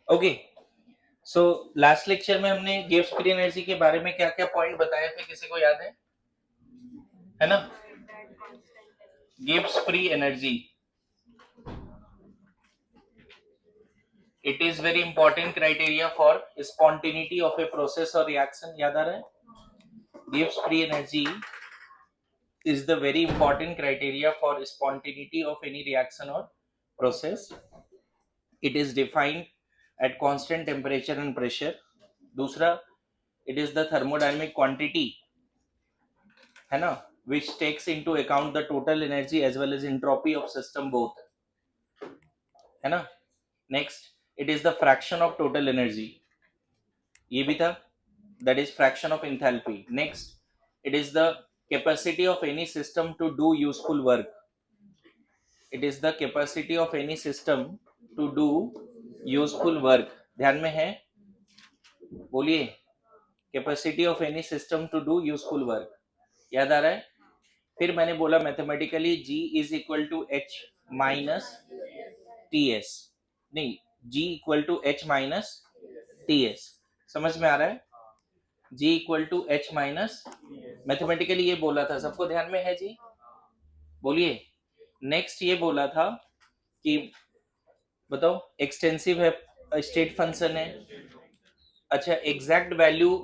Okay, so last lecture में हमने Gibbs free energy के बारे में क्या क्या पॉइंट बताए थे, किसी को याद है ना? Gibbs free energy, it is very important criteria for spontaneity of a process और रिएक्शन। याद आ रहा है? Gibbs free energy is the very important criteria for spontaneity of any reaction or process. It is defined at constant temperature and pressure. दूसरा, it is the thermodynamic quantity, है ना, which takes into account the total energy as well as entropy of system both, है ना. Next, it is the fraction of total energy, ये भी था, that is fraction of enthalpy. Next, it is the capacity of any system to do useful work. It is the capacity of any system to do useful work. ध्यान में है? बोलिए, capacity of any system to do useful work. याद आ रहा है? फिर मैंने बोला mathematically G is equal to H minus TS. नहीं, G equal to H minus TS. समझ में आ रहा है? G equal to H minus, mathematically ये बोला था, सबको ध्यान में है जी? बोलिए. नेक्स्ट ये बोला था कि बताओ, एक्सटेंसिव है, स्टेट फंक्शन है. अच्छा, exact value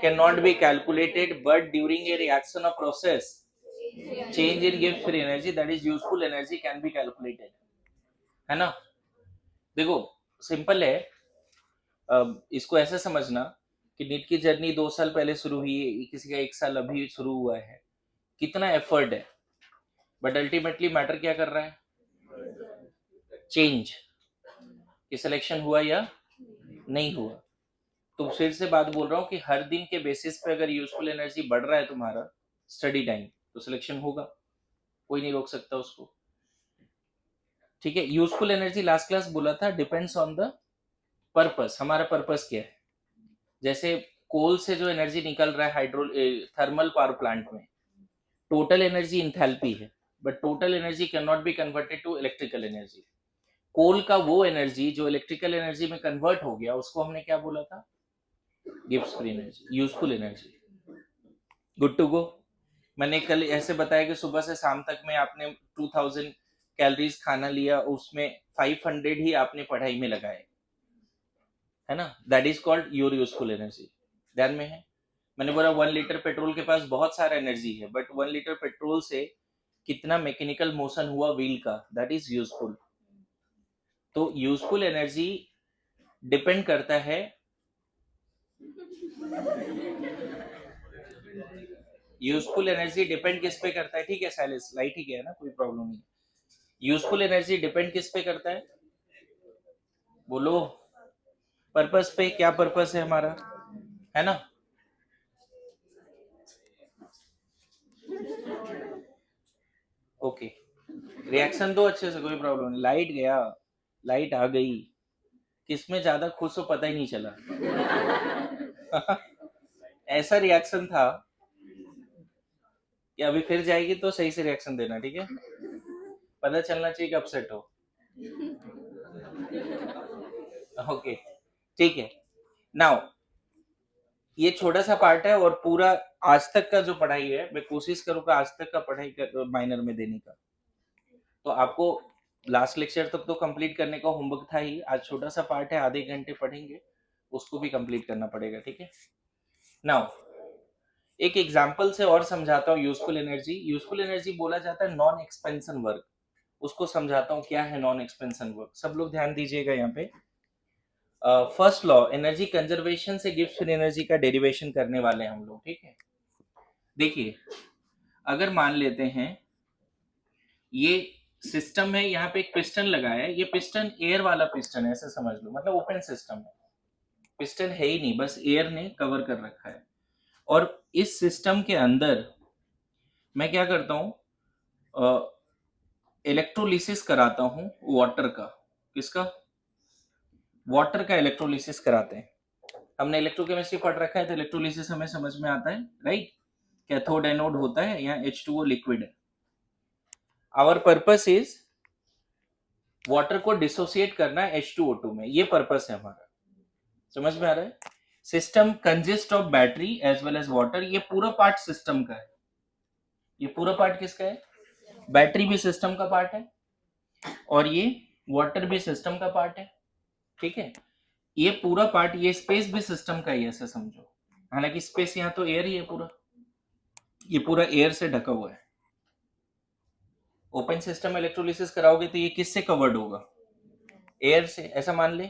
can not be calculated but during a reaction of process change in gives free energy, that is useful energy, can be calculated, है ना. देखो, सिंपल है. इसको ऐसे समझना कि नीट की जर्नी 2 साल पहले शुरू हुई है, किसी का 1 साल अभी शुरू हुआ है, कितना एफर्ट है, बट अल्टीमेटली मैटर क्या कर रहा है? चेंज. कि सिलेक्शन हुआ या नहीं हुआ. तो फिर से बात बोल रहा हूँ कि हर दिन के बेसिस पे अगर यूजफुल एनर्जी बढ़ रहा है तुम्हारा स्टडी टाइम, तो सिलेक्शन होगा, कोई नहीं रोक सकता उसको. ठीक है. यूजफुल एनर्जी लास्ट क्लास बोला था डिपेंड्स ऑन द पर्पस. हमारा पर्पस क्या है? जैसे कोल से जो एनर्जी निकल रहा है हाइड्रो थर्मल पावर प्लांट में, टोटल एनर्जी इंथैल्पी है, but total energy can not be converted to electrical energy. Coal का वो एनर्जी जो इलेक्ट्रिकल एनर्जी में कन्वर्ट हो गया, उसको हमने क्या बोला था? Gibbs free energy, useful energy. Good to go. मैंने कल ऐसे बताया कि सुबह से शाम तक में आपने 2000 कैलोरीज खाना लिया, उसमें 500 ही आपने पढ़ाई में लगाए, है ना. That is called your useful energy. ध्यान में है? मैंने बोला 1 लीटर पेट्रोल के पास बहुत सारा एनर्जी है, बट 1 लीटर पेट्रोल से कितना मैकेनिकल मोशन हुआ व्हील का, दैट इज यूजफुल. तो यूजफुल एनर्जी डिपेंड करता है, यूजफुल एनर्जी डिपेंड किस पे करता है? ठीक है साइलेंस, लाइट ही गया ना, कोई प्रॉब्लम नहीं. यूजफुल एनर्जी डिपेंड किस पे करता है? बोलो. पर्पस पे. क्या पर्पस है हमारा, है ना. ओके, रिएक्शन दो अच्छे से, कोई प्रॉब्लम नहीं. लाइट गया, लाइट आ गई, किसमें ज्यादा खुश हो पता ही नहीं चला. ऐसा रिएक्शन था कि अभी फिर जाएगी तो सही से रिएक्शन देना, ठीक है? पता चलना चाहिए कि अपसेट हो. ओके, ठीक है. नाउ ये छोटा सा पार्ट है, और पूरा आज तक का जो पढ़ाई है मैं कोशिश करूंगा आज तक का पढ़ाई माइनर में देने का. तो आपको लास्ट लेक्चर तक तो कंप्लीट करने का होमवर्क था ही, आज छोटा सा पार्ट है, आधे घंटे पढ़ेंगे, उसको भी कंप्लीट करना पड़ेगा, ठीक है. नाउ एक एग्जांपल से और समझाता हूँ यूजफुल एनर्जी. यूजफुल एनर्जी बोला जाता है नॉन एक्सपेंशन वर्क. उसको समझाता हूँ क्या है नॉन एक्सपेंशन वर्क. सब लोग ध्यान दीजिएगा यहाँ पे. फर्स्ट लॉ, एनर्जी कंजर्वेशन से गिब्स फ्री एनर्जी का डेरिवेशन करने वाले हैं हम लोग, ठीक है. देखिए, अगर मान लेते हैं ये सिस्टम है, यहाँ पे एक पिस्टन लगा है, ये पिस्टन एयर वाला पिस्टन है, ऐसे समझ लो, मतलब ओपन सिस्टम है, पिस्टन है ही नहीं, बस एयर ने कवर कर रखा है. और इस सिस्टम के अंदर मैं क्या करता हूँ, इलेक्ट्रोलिसिस कराता हूँ वाटर का. किसका? वाटर का इलेक्ट्रोलिसिस कराते हैं. हमने इलेक्ट्रोकेमिस्ट्री पढ़ रखा है, तो इलेक्ट्रोलिसिस हमें समझ में आता है, राइट. कैथोड एनोड होता है, यहाँ H2O लिक्विड है. आवर पर्पस इज वाटर को डिसोसिएट करना है H2O2 में, ये पर्पस है हमारा। समझ में आ रहा है? System consist of battery as well as water, ये पूरा पार्ट सिस्टम का है। ये पूरा पार्ट किसका है? बैटरी भी सिस्टम का पार्ट है और ये वाटर भी सिस्टम का पार्ट है। ठीक है, ये पूरा पार्ट, ये स्पेस भी सिस्टम का ही है, ऐसा समझो। हालांकि स्पेस यहाँ तो एयर ही है पूरा, ये पूरा एयर से ढका हुआ है। ओपन सिस्टम इलेक्ट्रोलिसिस कराओगे तो ये किससे कवर्ड होगा? एयर से, ऐसा मान ले।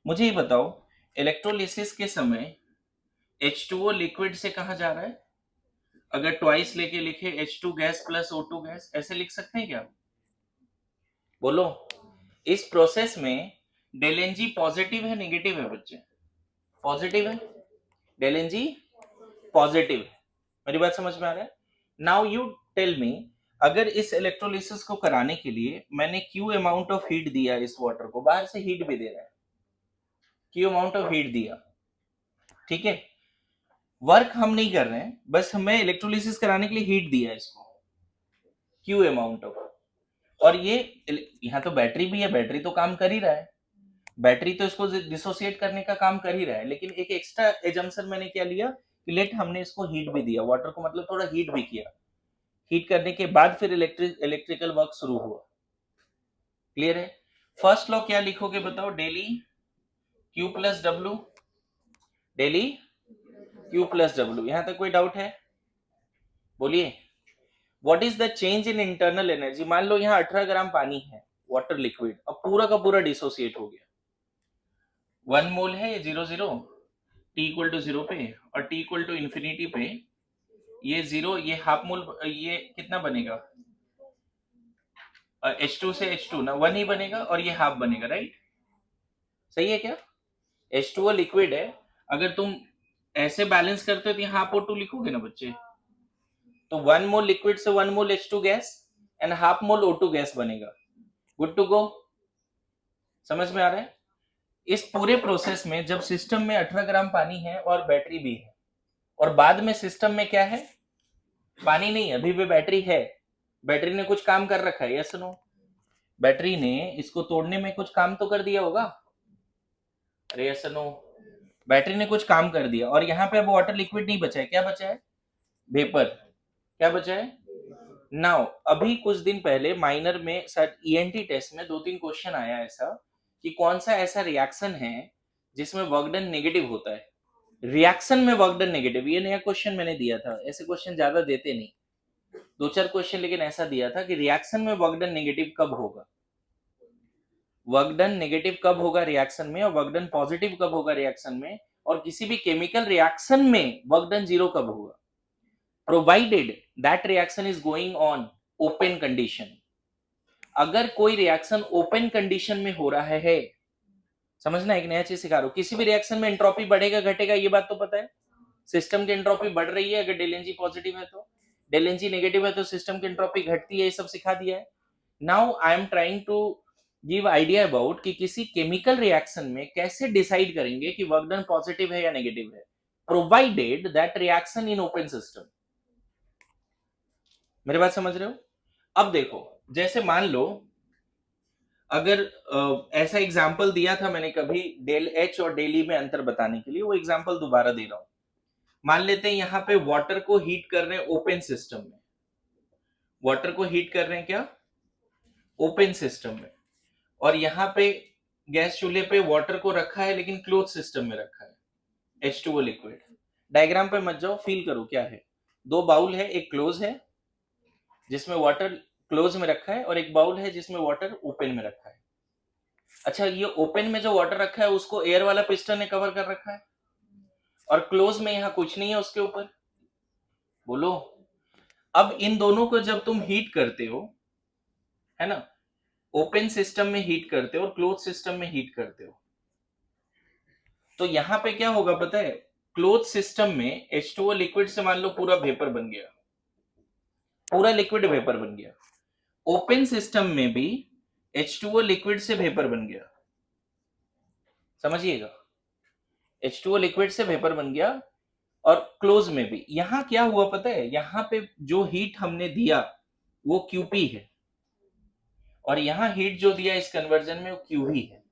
मुझे ये बताओ, इलेक्ट्रोलिसिस के समय H2O लिक्विड से कहाँ जा रहा है? अगर ट्वाइस लेके लिखे H2 gas plus O2 gas, ऐसे लिख सकते हैं क्या? बोलो। इस प्रोसेस में डेल एन जी पॉजिटिव है नेगेटिव है बच्चे? पॉजिटिव है, डेल एन जी पॉजिटिव है। मेरी बात समझ में आ रहा है? नाउ यू टेल मी, अगर इस इलेक्ट्रोलिसिस को कराने के लिए मैंने क्यू अमाउंट ऑफ हीट दिया, इस वाटर को बाहर से हीट भी दे रहा है, क्यू अमाउंट ऑफ हीट दिया, ठीक है, वर्क हम नहीं कर रहे हैं, बस हमें इलेक्ट्रोलिसिस कराने के लिए हीट दिया है इसको, क्यू अमाउंट ऑफ। और ये यहाँ तो बैटरी भी है, बैटरी तो काम कर ही रहा है, बैटरी तो इसको डिसोसिएट करने का काम कर ही रहा है, लेकिन एक एक्स्ट्रा एजम्पशन मैंने क्या लिया कि लेट हमने इसको हीट भी दिया, वाटर को मतलब थोड़ा हीट भी किया, हीट करने के बाद फिर इलेक्ट्रिकल वर्क शुरू हुआ। क्लियर है? फर्स्ट लॉ क्या लिखोगे बताओ? Daily Q plus W, daily Q plus W. यहां तक कोई डाउट है? बोलिए। What is the change in internal energy? मान लो यहाँ 18 ग्राम पानी है, वाटर लिक्विड, अब पूरा का पूरा डिसोसिएट हो गया। 1 मोल है ये 0 T इक्वल टू 0 पे, और T इक्वल टू इंफिनिटी पे ये 0, ये हाफ मोल, ये कितना बनेगा? H2 से H2 ना 1 ही बनेगा और ये हाफ बनेगा, राइट? सही है क्या? H2O लिक्विड है, अगर तुम ऐसे बैलेंस करते हो तो यहाँ हाफ O2 लिखोगे ना बच्चे, तो 1 मोल लिक्विड से 1 mole H2 gas and half mole O2 gas बनेगा। Good to go? समझ में आ रहा है? इस पूरे प्रोसेस में जब सिस्टम में 18 ग्राम पानी है और बैटरी भी है, और बाद में सिस्टम में क्या है? पानी नहीं, अभी भी बैटरी है। बैटरी ने कुछ काम कर रखा है, यस नो? बैटरी ने इसको तोड़ने में कुछ काम तो कर दिया होगा, अरे यस नो? बैटरी ने कुछ काम कर दिया, और यहाँ पे अब वाटर लिक्विड नहीं बचा है, क्या बचा है? वेपर। क्या बचा है? नाउ अभी कुछ दिन पहले माइनर में शायद ईएनटी टेस्ट में 2-3 क्वेश्चन आया ऐसा कि कौन सा ऐसा रिएक्शन है जिसमें वर्क डन नेगेटिव होता है। रिएक्शन में वर्क डन नेगेटिव, ये नया क्वेश्चन मैंने दिया था, ऐसे क्वेश्चन ज्यादा देते नहीं, 2-4 क्वेश्चन, लेकिन ऐसा दिया था कि रिएक्शन में वर्क डन नेगेटिव कब होगा, वर्क डन नेगेटिव कब होगा रिएक्शन में, और वर्क डन पॉजिटिव कब होगा रिएक्शन में, और किसी भी केमिकल रिएक्शन में वर्क डन 0 कब होगा, provided that reaction is going on open condition. अगर कोई रिएक्शन ओपन कंडीशन में हो रहा है, समझना, एक नया चीज सिखा रहा हूं, किसी भी रिएक्शन में एंट्रोपी बढ़ेगा घटेगा ये बात तो पता है, सिस्टम की एंट्रोपी बढ़ रही है अगर डेल एन जी पॉजिटिव है तो, डेल एन जी नेगेटिव है तो सिस्टम की एंट्रोपी घटती है, ये सब सिखा दिया है। Now I am trying to give idea about कि किसी केमिकल रिएक्शन में कैसे डिसाइड करेंगे कि वर्क डन पॉजिटिव है या नेगेटिव है, provided that reaction in open system. मेरी बात समझ रहे हो? अब देखो, जैसे मान लो अगर ऐसा एग्जाम्पल दिया था मैंने कभी डेल एच और डेल ई में अंतर बताने के लिए, वो एग्जाम्पल दोबारा दे रहा हूं। मान लेते हैं यहाँ पे वाटर को हीट कर रहे हैं ओपन सिस्टम में, वाटर को हीट कर रहे हैं क्या? ओपन सिस्टम में, और यहाँ पे गैस चूल्हे पे वाटर को रखा है लेकिन क्लोज सिस्टम में रखा है, H2O लिक्विड। डायग्राम पे मत जाओ, फील करो क्या है। 2 बाउल है, एक क्लोज है जिसमें वाटर क्लोज में रखा है, और एक बाउल है जिसमें वाटर ओपन में रखा है। अच्छा, ये ओपन में जो वाटर रखा है उसको एयर वाला पिस्टन ने कवर कर रखा है, और क्लोज में यहाँ कुछ नहीं है उसके ऊपर। बोलो। अब इन दोनों को जब तुम हीट करते हो, है ना, ओपन सिस्टम में हीट करते हो और क्लोज सिस्टम में हीट करते हो, तो यहां पे क्या होगा पता है? क्लोज सिस्टम में H2O लिक्विड से मान लो पूरा वेपर बन गया, पूरा लिक्विड वेपर बन गया। ओपन सिस्टम में भी H2O लिक्विड से वेपर बन गया, समझिएगा, H2O लिक्विड से वेपर बन गया। और क्लोज में भी यहां क्या हुआ पता है? यहां पे जो हीट हमने दिया वो QP है, और यहाँ हीट जो दिया इस कन्वर्जन में वो क्यूवी है।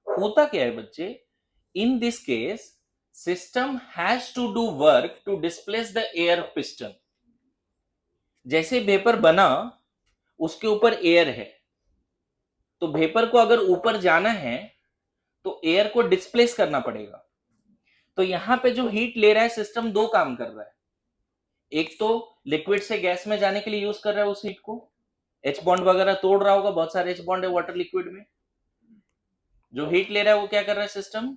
होता क्या है बच्चे, in this case system has to do work to displace the air piston. जैसे वेपर बना उसके ऊपर एयर है, तो वेपर को अगर ऊपर जाना है तो एयर को डिस्प्लेस करना पड़ेगा। तो यहां पे जो हीट ले रहा है सिस्टम, दो काम कर रहा है। एक तो लिक्विड से गैस में जाने के लिए यूज कर रहा है उस हीट को, एच बॉन्ड वगैरह तोड़ रहा होगा, बहुत सारे एच बॉन्ड है वाटर लिक्विड में। जो हीट ले रहा है वो क्या कर रहा है सिस्टम,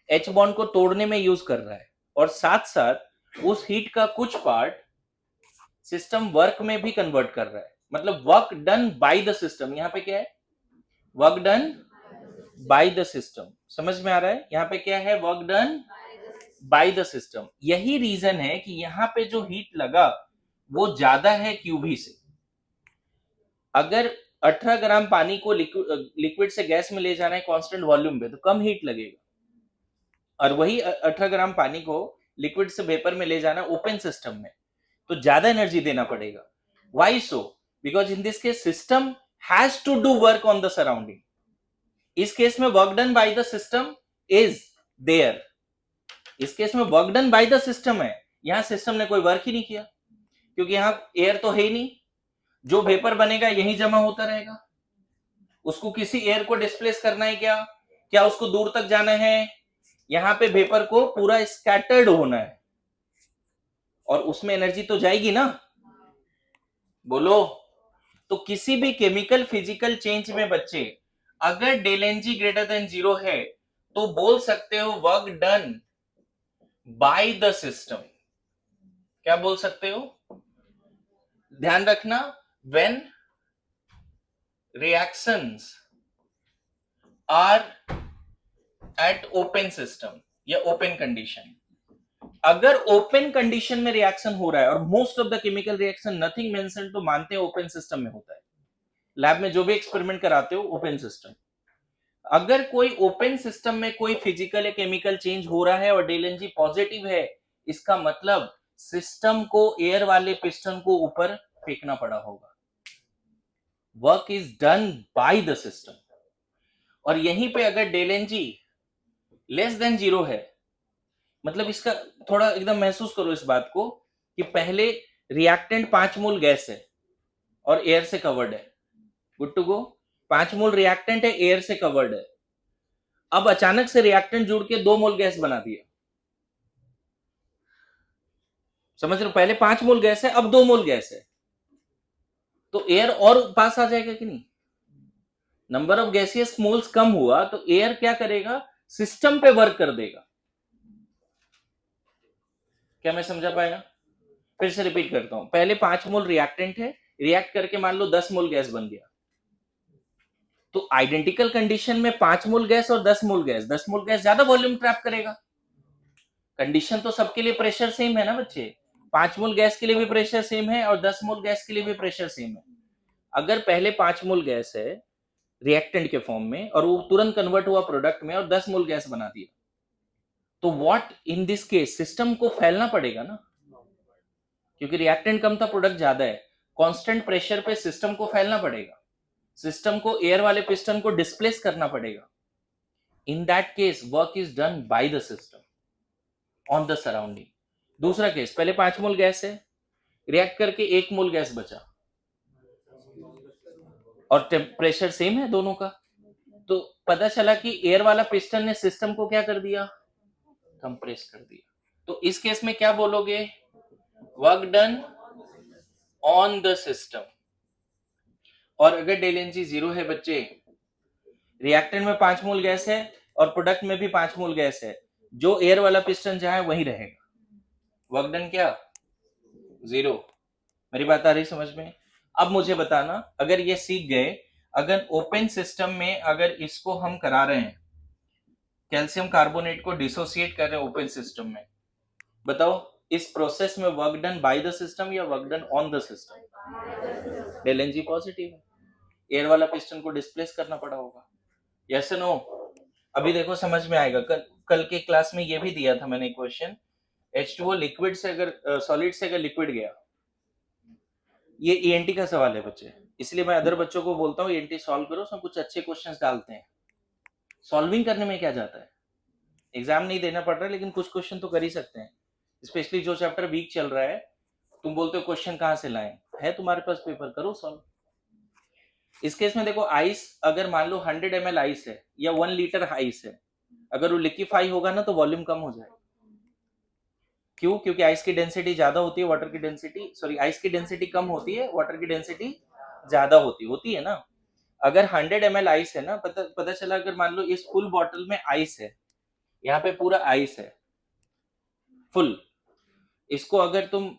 एच बॉन्ड को तोड़ने में यूज कर रहा है, और साथ साथ उस हीट का कुछ पार्ट सिस्टम वर्क में भी कन्वर्ट कर रहा है। मतलब work done by the system, यहां पे क्या है, work done by the system. समझ में आ रहा है, यहां पे क्या है, work done by the system. यही रीजन है कि यहां पे जो हीट लगा वो ज्यादा है क्यूबी से। अगर 18 ग्राम पानी को लिक्विड से गैस में ले जाना है कांस्टेंट वॉल्यूम पे तो कम हीट लगेगा, और वही 18 ग्राम पानी को लिक्विड से वेपर में ले जाना ओपन सिस्टम में तो ज्यादा एनर्जी देना पड़ेगा। Why so, because in this case system has to do work on the surrounding. इस केस में work done by the system is there, इस केस में work done by the system है, यहां सिस्टम ने कोई वर्क ही नहीं किया क्योंकि यहां एयर तो है ही नहीं। जो वेपर बनेगा यही जमा होता रहेगा, उसको किसी एयर को डिस्प्लेस करना है क्या, क्या उसको दूर तक जाना है, यहां पे वेपर को पूरा स्कैटर्ड होना है, और उसमें एनर्जी तो जाएगी ना, बोलो। तो किसी भी केमिकल फिजिकल चेंज में बच्चे अगर del N G greater than 0 है तो बोल सकते हो work done by the system. क्या बोल सकते हो, ध्यान रखना, when reactions are at open system या ओपन कंडीशन, अगर ओपन कंडीशन में रिएक्शन हो रहा है, और most of the chemical reaction nothing mention तो मानते हैं ओपन सिस्टम में होता है, लैब में जो भी एक्सपेरिमेंट कराते हो ओपन सिस्टम। अगर कोई ओपन सिस्टम में कोई फिजिकल या केमिकल चेंज हो रहा है और डेल एन जी पॉजिटिव है, इसका मतलब सिस्टम को एयर वाले पिस्टन को ऊपर फेंकना पड़ा होगा। Work is done by the system. और यहीं पे अगर del N G less than 0 है, मतलब इसका थोड़ा एकदम महसूस करो इस बात को कि पहले रिएक्टेंट 5 मोल गैस है और एयर से कवर्ड है, good to go, 5 mole reactant है, एयर से कवर्ड है। अब अचानक से रिएक्टेंट जुड़ के 2 मोल गैस बना दिया, समझ रहे हो, पहले 5 मोल गैस है, अब 2 मोल गैस है, तो एयर और पास आ जाएगा कि नहीं, नंबर ऑफ गैसियस मोल्स कम हुआ तो एयर क्या करेगा, सिस्टम पे वर्क कर देगा। क्या मैं समझा पाया, फिर से रिपीट करता हूं, पहले 5 मोल रिएक्टेंट है, रिएक्ट करके मान लो 10 मोल गैस बन गया, तो आइडेंटिकल कंडीशन में 5 मोल गैस और 10 मोल गैस, 10 मोल गैस ज्यादा वॉल्यूम ट्रैप करेगा। कंडीशन तो सबके लिए प्रेशर सेम है ना बच्चे, 5 मोल गैस के लिए भी प्रेशर सेम है और 10 मोल गैस के लिए भी प्रेशर सेम है। अगर पहले 5 मोल गैस है रिएक्टेंट के फॉर्म में और वो तुरंत कन्वर्ट हुआ प्रोडक्ट में और 10 मोल गैस बना दिया, तो what in this case, system को फैलना पड़ेगा ना, क्योंकि रिएक्टेंट कम था प्रोडक्ट ज्यादा है, कांस्टेंट प्रेशर पे सिस्टम को फैलना पड़ेगा, सिस्टम को एयर वाले पिस्टन को डिस्प्लेस करना पड़ेगा। In that case work is done by the system on the surrounding. दूसरा केस, पहले 5 मोल गैस है, रिएक्ट करके 1 मोल गैस बचा और प्रेशर सेम है दोनों का, तो पता चला कि एयर वाला पिस्टन ने सिस्टम को क्या कर दिया, कंप्रेस कर दिया। तो इस केस में क्या बोलोगे, work done on the system. और अगर डेल एन जी 0 है बच्चे, रिएक्टेंट में 5 मोल गैस है और प्रोडक्ट में भी 5 मोल गैस है, जो एयर वाला पिस्टन जहां है वही रहेगा, वर्क डन क्या, 0। मेरी बात आ रही समझ में। अब मुझे बताना, अगर ये सीख गए, अगर ओपन सिस्टम में अगर इसको हम करा रहे हैं, कैल्शियम कार्बोनेट को डिसोसिएट कर रहे हैं ओपन सिस्टम में, बताओ इस प्रोसेस में work done by the system या work done on the system, del N G positive है, एयर वाला पिस्टन को डिस्प्लेस करना पड़ा होगा, यस नो। अभी देखो समझ में आएगा, कल के क्लास में ये भी दिया था मैंने क्वेश्चन, H2O लिक्विड से अगर सॉलिड से अगर लिक्विड गया, ये ईएनटी का सवाल है बच्चे, इसलिए मैं अदर बच्चों को बोलता हूँ एनटी सॉल्व करो, उसमें कुछ अच्छे क्वेश्चंस डालते हैं। सॉल्विंग करने में क्या जाता है, एग्जाम नहीं देना पड़ रहा है, लेकिन कुछ क्वेश्चन तो कर ही सकते हैं। स्पेशली जो चैप्टर वीक चल रहा है, तुम बोलते हो क्वेश्चन कहाँ से लाएं, है तुम्हारे पास पेपर, करो सॉल्व। इस केस में देखो, आइस अगर मान लो 100 ml आइस है या 1 लीटर आइस है, अगर वो लिक्विफाई होगा ना तो वॉल्यूम कम हो जाएगा। क्यों? क्योंकि आइस की डेंसिटी ज्यादा होती है, वाटर की डेंसिटी, सॉरी, आइस की डेंसिटी कम होती है, वाटर की डेंसिटी ज्यादा होती है ना। अगर 100 ml आइस है ना, पता चला, अगर मान लो इस फुल बॉटल में आइस है, यहाँ पे पूरा आइस है फुल, इसको अगर तुम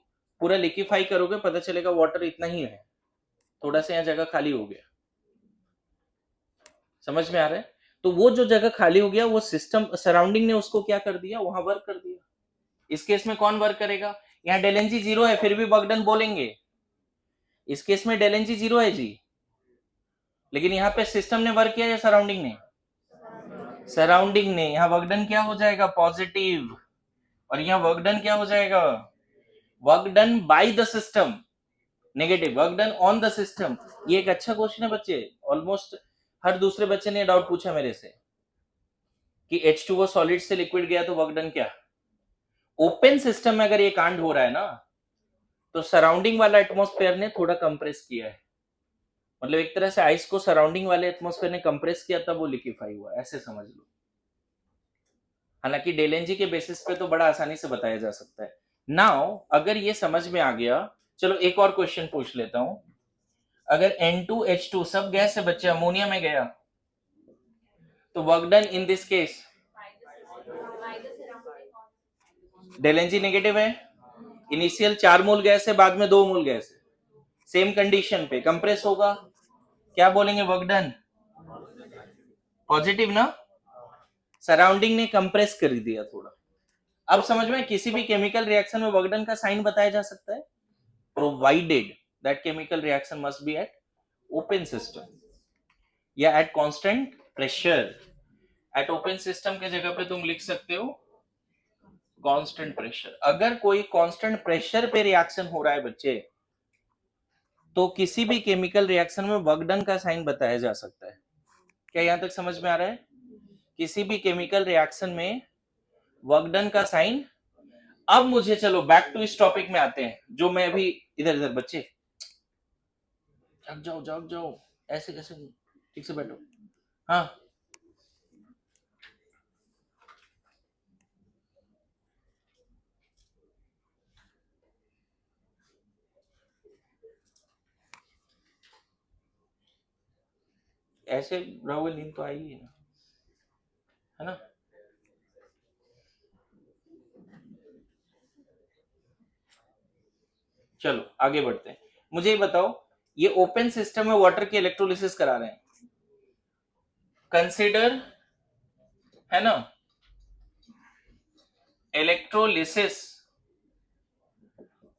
पूरा लिक्विफाई करोगे, पता चलेगा वाटर इतना ही है, थोड़ा सा यहाँ जगह खाली हो गया। समझ में आ रहा है? तो वो जो जगह खाली हो गया, वो सिस्टम सराउंडिंग ने उसको क्या कर दिया, वहां वर्क कर दिया। इस केस में कौन वर्क करेगा? यहाँ डेलेंजी 0 है, फिर भी वर्कडन बोलेंगे। इस केस में डेलेंजी 0 है जी, लेकिन यहाँ पे सिस्टम ने वर्क किया या सराउंडिंग ने? सराउंडिंग ने। यहाँ वर्कडन क्या हो जाएगा? पॉजिटिव। और यहाँ वर्कडन क्या हो जाएगा? Work done bye the system negative, work done on the system. ये एक अच्छा क्वेश्चन है बच्चे, ऑलमोस्ट हर दूसरे बच्चे ने डाउट पूछा मेरे से कि H2O सॉलिड से लिक्विड गया तो वर्कडन क्या। ओपन सिस्टम में अगर ये कांड हो रहा है ना, तो सराउंडिंग वाला एटमॉस्फेयर ने थोड़ा कंप्रेस किया है, मतलब एक तरह से आइस को सराउंडिंग वाले एटमॉस्फेयर ने कंप्रेस किया, तब वो लिक्विफाई हुआ, ऐसे समझ लो। हालांकि डेलेंजी के बेसिस पे तो बड़ा आसानी से बताया जा सकता है। नाउ अगर ये समझ में आ गया, चलो एक और क्वेश्चन पूछ लेता हूं। अगर N2H2 सब गैस है बच्चे, अमोनिया में गया, तो work done in this case del N G negative है। इनिशियल 4 मोल गैस है, बाद में 2 मोल गैस है, सेम कंडीशन पे कंप्रेस होगा, क्या बोलेंगे? वर्क डन पॉजिटिव ना, सराउंडिंग ने कंप्रेस कर दिया थोड़ा। अब समझ में, किसी भी केमिकल रिएक्शन में वर्क डन का साइन बताया जा सकता है, provided that chemical reaction must be at open system या at constant pressure. Eight open system के जगह पे तुम लिख सकते हो कांस्टेंट प्रेशर। अगर कोई कांस्टेंट प्रेशर पे रिएक्शन हो रहा है बच्चे, तो किसी भी केमिकल रिएक्शन में वर्क डन का साइन बताया जा सकता है। क्या यहां तक समझ में आ रहा है? किसी भी केमिकल रिएक्शन में वर्क डन का साइन। अब मुझे चलो बैक टू इस टॉपिक में आते हैं, जो मैं अभी, इधर इधर बच्चे जग जाओ जग जाओ, ऐसे कैसे, ठीक से बैठो। हाँ, ऐसे रहोगे नींद तो आएगी ना, है ना? चलो आगे बढ़ते हैं। मुझे ये बताओ, ये ओपन सिस्टम में वाटर की इलेक्ट्रोलिसिस करा रहे हैं, कंसीडर, है ना, electrolysis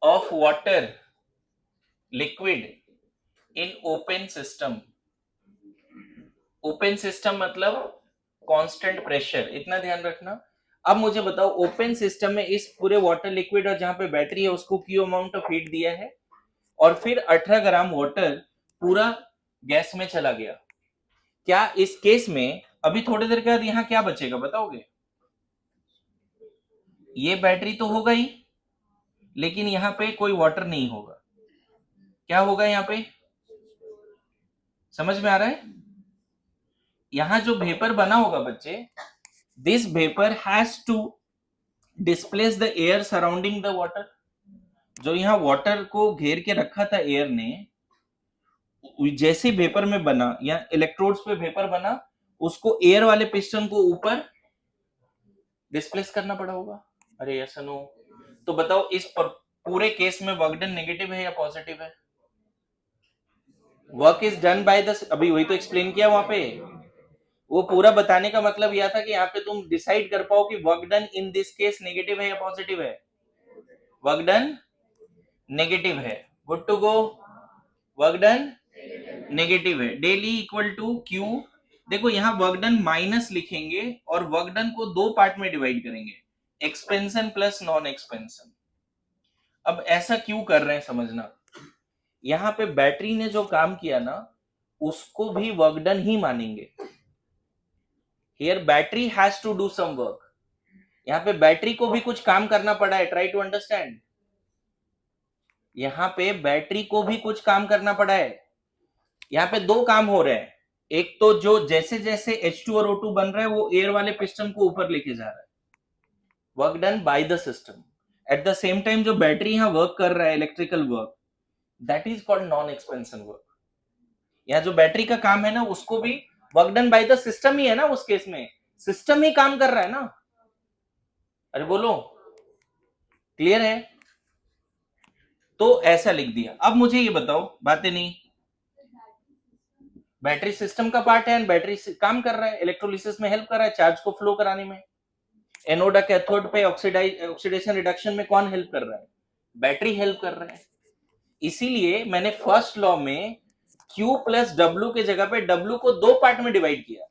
of water liquid in open system. Open system मतलब कांस्टेंट प्रेशर, इतना ध्यान रखना। अब मुझे बताओ, ओपन सिस्टम में इस पूरे वाटर लिक्विड और जहां पे बैटरी है उसको क्यू अमाउंट ऑफ हीट दिया है, और फिर 18 ग्राम वाटर पूरा गैस में चला गया। क्या इस केस में अभी थोड़ी देर के बाद यहाँ क्या बचेगा बताओगे? ये बैटरी तो होगा ही, लेकिन यहाँ पे कोई वाटर नहीं होगा। क्या होगा यहाँ पे? समझ में आ रहा है? यहाँ जो वेपर बना होगा बच्चे, this vapour has to displace the air surrounding the water. जो यहाँ वाटर को घेर के रखा था एयर ने, जैसे वेपर में बना या इलेक्ट्रोड्स पे वेपर बना, उसको एयर वाले पिस्टन को ऊपर डिस्प्लेस करना पड़ा होगा। अरे ऐसा नो, तो बताओ इस पूरे केस में वर्क डन नेगेटिव है या पॉजिटिव है? Work is done by the, अभी वही तो एक्सप्लेन किया वहां पे। वो पूरा बताने का मतलब यह था कि यहाँ पे तुम डिसाइड कर पाओ कि work done in this case negative है या पॉजिटिव है। वर्क डन नेगेटिव है, good to go. Work done negative है, डेली इक्वल टू क्यू। देखो यहाँ वर्क डन माइनस लिखेंगे और वर्क डन को 2 पार्ट में डिवाइड करेंगे, एक्सपेंशन प्लस नॉन एक्सपेंशन। अब ऐसा क्यों कर रहे हैं समझना, यहाँ पे बैटरी ने जो काम किया ना उसको भी वर्क डन ही मानेंगे. Here battery has to do some work. यहाँ पे बैटरी को भी कुछ काम करना पड़ा है. Try to understand. यहाँ पे बैटरी को भी कुछ काम करना पड़ा है. यहाँ पे दो काम हो रहे हैं. एक तो जो जैसे जैसे H2 और O2 बन रहा है वो एयर वाले पिस्टन को ऊपर लेके जा रहा है. Work done by the system. At the same time जो बैटरी यहाँ वर्क कर रहा है electrical work, that is called non expansion work. यहाँ जो बैटरी का काम है ना उसको भी work done by the system ही है ना. उस केस में सिस्टम ही काम कर रहा है ना. अरे बोलो, क्लियर है? तो ऐसा लिख दिया. अब मुझे ये बताओ, बातें नहीं. बैटरी सिस्टम का पार्ट है एंड बैटरी काम कर रहा है, इलेक्ट्रोलिसिस में हेल्प कर रहा है, चार्ज को फ्लो कराने में. एनोड कैथोड पे ऑक्सीडेशन रिडक्शन में कौन हेल्प कर रहा है? बैटरी हेल्प कर रहा है. इसीलिए मैंने फर्स्ट लॉ में Q प्लस W के जगह पे W को दो पार्ट में डिवाइड किया.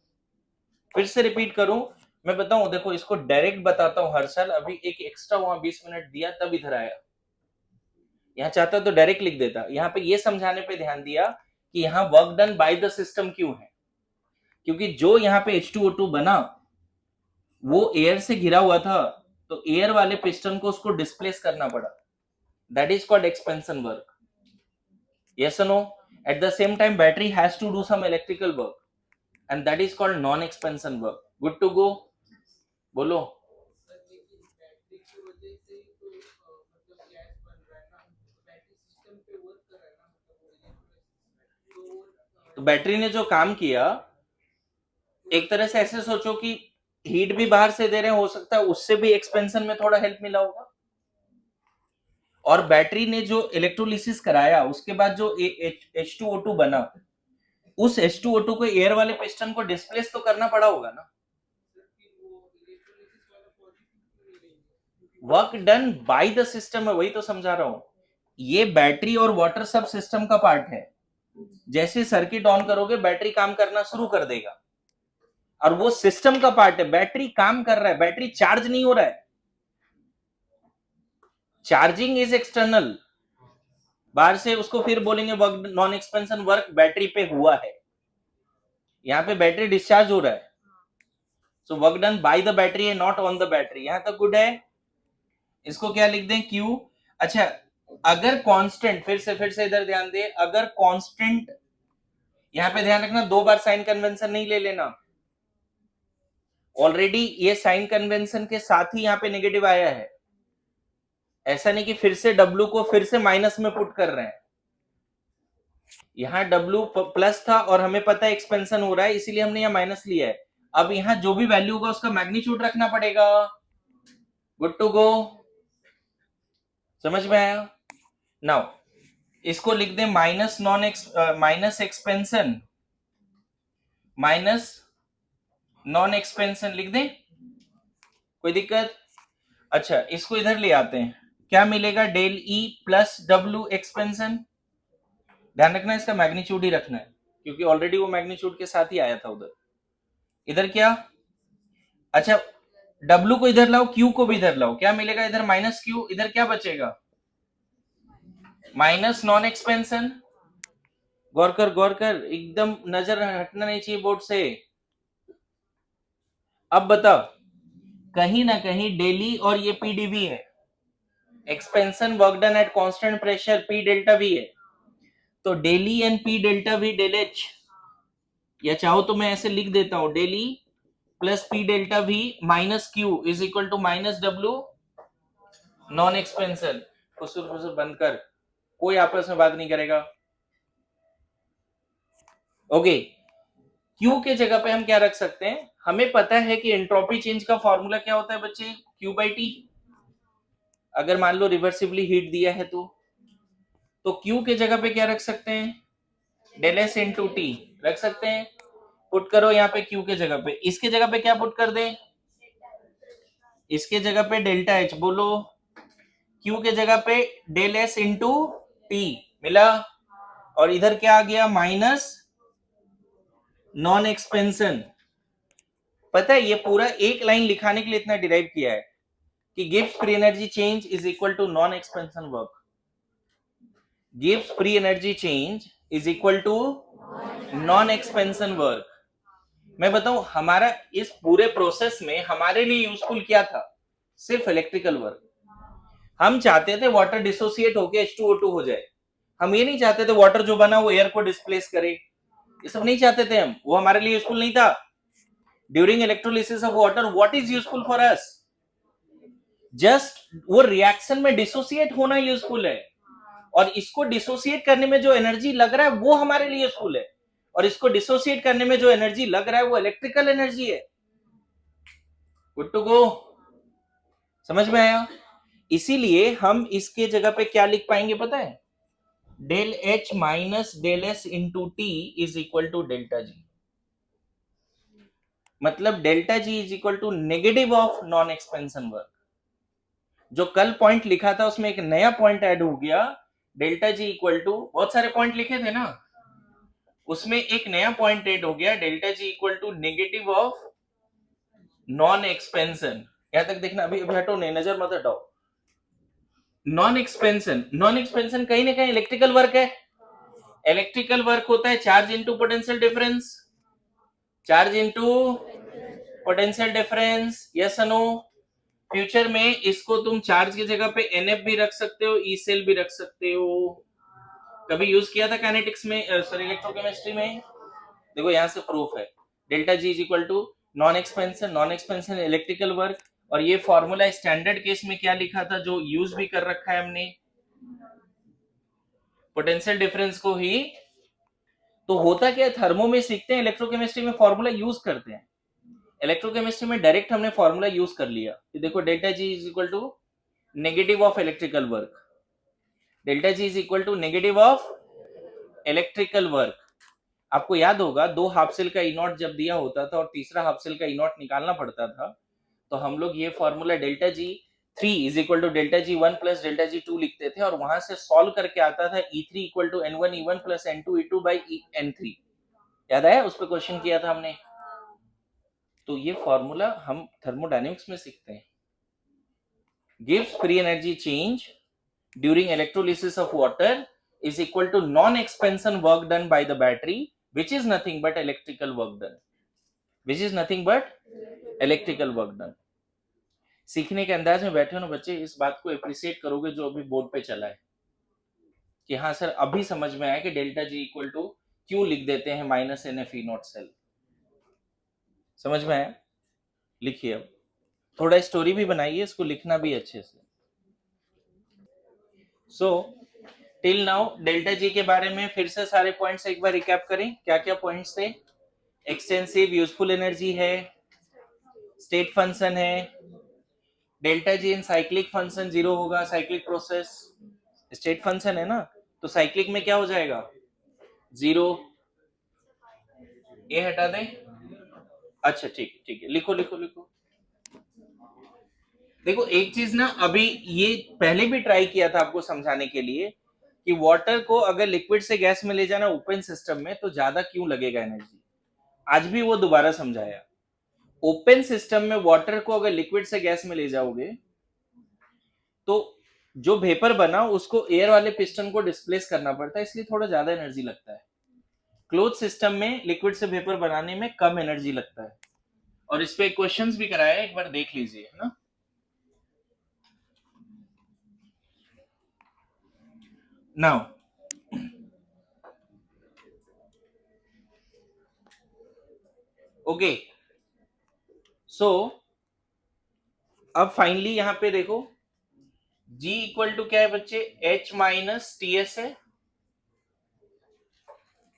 फिर से रिपीट करूं, मैं बताऊं, देखो इसको डायरेक्ट बताता हूं हर साल. अभी एक एक्स्ट्रा वहां 20 मिनट दिया तब इधर आया. यहाँ चाहता तो डायरेक्ट लिख देता. यहाँ पे ये समझाने पे ध्यान दिया कि यहाँ work done by the system क्यों है. क्योंकि जो यहाँ पे H2O2 बना वो एयर से घिरा हुआ था, तो एयर वाले पिस्टन को उसको डिस्प्लेस करना पड़ा. That is called expansion work. yes or no? At the same time battery has to do some electrical work and that is called non expansion work. Good to go? बोलो. तो battery ने जो काम किया, एक तरह से ऐसे सोचो कि हीट भी बाहर से दे रहे हैं, हो सकता है उससे भी एक्सपेंशन में थोड़ा हेल्प मिला होगा. और बैटरी ने जो इलेक्ट्रोलिसिस कराया उसके बाद जो H2O2 बना, उस H2O2 को एयर वाले पिस्टन को डिस्प्लेस तो करना पड़ा होगा ना. Work done by the system है, वही तो समझा रहा हूं. ये बैटरी और वाटर सब सिस्टम का पार्ट है. जैसे सर्किट ऑन करोगे बैटरी काम करना शुरू कर देगा और वो सिस्टम का पार्ट है. बैटरी काम कर रहा है, बैटरी चार्ज नहीं हो रहा है. चार्जिंग इज एक्सटर्नल, बाहर से उसको फिर बोलेंगे work non expansion work battery पे हुआ है. यहाँ पे बैटरी डिस्चार्ज हो रहा है. So work done by the battery है, नॉट ऑन द बैटरी. यहां तक गुड है. इसको क्या लिख दें? Q. अच्छा, अगर कांस्टेंट, फिर से इधर ध्यान दे, अगर कांस्टेंट, यहां पे ध्यान रखना दो बार साइन कन्वेंशन नहीं ले लेना. ऑलरेडी ये साइन कन्वेंशन के साथ ही यहाँ पे नेगेटिव आया है. ऐसा नहीं कि फिर से W को फिर से माइनस में पुट कर रहे हैं. यहाँ W प्लस था और हमें पता है एक्सपेंशन हो रहा है, इसीलिए हमने यहाँ माइनस लिया है. अब यहाँ जो भी वैल्यू होगा उसका मैग्नीट्यूड रखना पड़ेगा. Good to go? समझ में आया? नाउ इसको लिख दें minus expansion minus non expansion लिख दें. कोई दिक्कत? अच्छा, इसको इधर ले आते हैं. क्या मिलेगा? Del E plus W expansion. ध्यान रखना इसका मैग्नीट्यूड ही रखना है क्योंकि ऑलरेडी वो मैग्नीट्यूड के साथ ही आया था उधर. इधर क्या? अच्छा, W को इधर लाओ, Q को भी इधर लाओ. क्या मिलेगा? इधर माइनस Q, इधर क्या बचेगा? Minus non expansion. गौर कर, एकदम नजर हटना नहीं चाहिए बोर्ड से. अब बताओ, कहीं ना कहीं डेली और ये PdV है. Expansion work done at constant pressure P delta V है. तो del U and P delta V del H, या चाहो तो मैं ऐसे लिख देता हूं, del U plus P delta V minus Q is equal to minus W non expansion. फुसुर बंद कर, कोई आपस में बात नहीं करेगा. ओके, Q के जगह पे हम क्या रख सकते हैं? हमें पता है कि एंट्रोपी चेंज का फॉर्मूला क्या होता है बच्चे? Q by T. अगर मान लो रिवर्सिबली हीट दिया है तो Q के जगह पे क्या रख सकते हैं? डेल S इंटू T रख सकते हैं. पुट करो यहाँ पे Q के जगह पे. इसके जगह पे क्या पुट कर दें? इसके जगह पे डेल्टा H. बोलो, Q के जगह पे डेल S इंटू T मिला. और इधर क्या आ गया? Minus non expansion. पता है ये पूरा एक लाइन लिखाने के लिए इतना डिराइव किया है कि Gibbs free energy change is equal to non expansion work. गिव्स free energy change is equal to non expansion work. मैं बताऊं हमारा इस पूरे प्रोसेस में हमारे लिए यूजफुल क्या था? सिर्फ इलेक्ट्रिकल वर्क। हम चाहते थे वाटर डिसोसिएट होके H2O2 हो जाए। हम ये नहीं चाहते थे वाटर जो बना वो एयर को डिस्प्लेस करे। ये सब नहीं चाहते थे हम, वो हमारे लिए यूजफुल नहीं था। During electrolysis of water what is useful for us? Just वो रिएक्शन में डिसोसिएट होना यूजफुल है, और इसको डिसोसिएट करने में जो एनर्जी लग रहा है वो हमारे लिए यूजफुल है, और इसको डिसोसिएट करने में जो एनर्जी लग रहा है वो इलेक्ट्रिकल एनर्जी है। Good to go? समझ में आया? इसीलिए हम इसके जगह पे क्या लिख पाएंगे पता है? Del H minus del S into T is equal to delta G. मतलब delta G is equal to negative of non expansion work. जो कल पॉइंट लिखा था उसमें एक नया पॉइंट ऐड हो गया, डेल्टा जी इक्वल टू, बहुत सारे पॉइंट लिखे थे ना, उसमें एक नया पॉइंट ऐड हो गया, delta G equal to negative of non expansion. यहां तक देखना, अभी अभी हटो, नहीं नजर मत हटाओ। नॉन एक्सपेंशन, नॉन एक्सपेंशन कहीं ना कहीं इलेक्ट्रिकल वर्क है। इलेक्ट्रिकल वर्क होता है charge into potential difference, charge into potential difference, yes no? Future में इसको तुम चार्ज की जगह पे NF भी रख सकते हो, ई सेल भी रख सकते हो। कभी यूज किया था काइनेटिक्स में, सॉरी इलेक्ट्रोकेमिस्ट्री में? देखो यहां से प्रूफ है, delta G is equal to non expansion, non expansion electrical work. और ये फॉर्मूला स्टैंडर्ड केस में क्या लिखा था जो यूज भी कर रखा है हमने, पोटेंशियल डिफरेंस को ही। तो होता क्या है, थर्मो में सीखते हैं, इलेक्ट्रोकेमिस्ट्री में फॉर्मूला यूज करते हैं। इलेक्ट्रोकेमिस्ट्री में डायरेक्ट हमने फॉर्मूला यूज कर लिया कि देखो delta G is equal to negative of electrical work, delta G is equal to negative of electrical work. आपको याद होगा दो हाफ सेल का ई नॉट जब दिया होता था और तीसरा हाफ सेल का ई नॉट निकालना पड़ता था, तो हम लोग ये formula delta G 3 is equal to delta G 1 plus delta G 2 लिखते थे, और वहां से सॉल्व करके आता था E3 equal to N1 E1 plus N2 E2 by N3। याद आया? उस पर क्वेश्चन किया था हमने। तो ये फॉर्मूला हम थर्मोडायनेमिक्स में सीखते हैं। Gives free energy change during electrolysis of water is equal to non-expansion work done by the battery, which is nothing but electrical work done, which is nothing but electrical work done। सीखने के अंदाज में बैठे हो ना बच्चे, इस बात को अप्रिशिएट करोगे जो अभी बोर्ड पे चला है कि हाँ सर अभी समझ में आया कि डेल्टा जी इक्वल टू क्यों लिख देते हैं minus NF E naught cell. समझ में आया? लिखिए, अब थोड़ा स्टोरी भी बनाइए, इसको लिखना भी अच्छे से। So till now delta G के बारे में फिर से सारे पॉइंट्स एक बार रिकैप करें। क्या क्या पॉइंट्स थे? एक्सटेंसिव यूजफुल एनर्जी है, स्टेट फंक्शन है, डेल्टा जी इन साइक्लिक फंक्शन जीरो होगा, साइक्लिक प्रोसेस स्टेट फंक्शन है ना, तो साइक्लिक में क्या हो जाएगा? जीरो। ये हटा दें? अच्छा ठीक ठीक है, लिखो लिखो लिखो। देखो एक चीज ना, अभी ये पहले भी ट्राई किया था आपको समझाने के लिए कि वाटर को अगर लिक्विड से गैस में ले जाना ओपन सिस्टम में तो ज्यादा क्यों लगेगा एनर्जी। आज भी वो दोबारा समझाया। ओपन सिस्टम में वाटर को अगर लिक्विड से गैस में ले जाओगे तो जो वेपर बना उसको एयर वाले पिस्टन को डिस्प्लेस करना पड़ता है, इसलिए थोड़ा ज्यादा एनर्जी लगता है। क्लोज सिस्टम में लिक्विड से वेपर बनाने में कम एनर्जी लगता है। और इस पे क्वेश्चंस भी कराया है, एक बार देख लीजिए, है ना। नाउ ओके, सो अब फाइनली यहां पे देखो G इक्वल टू क्या है बच्चे? H माइनस TS है,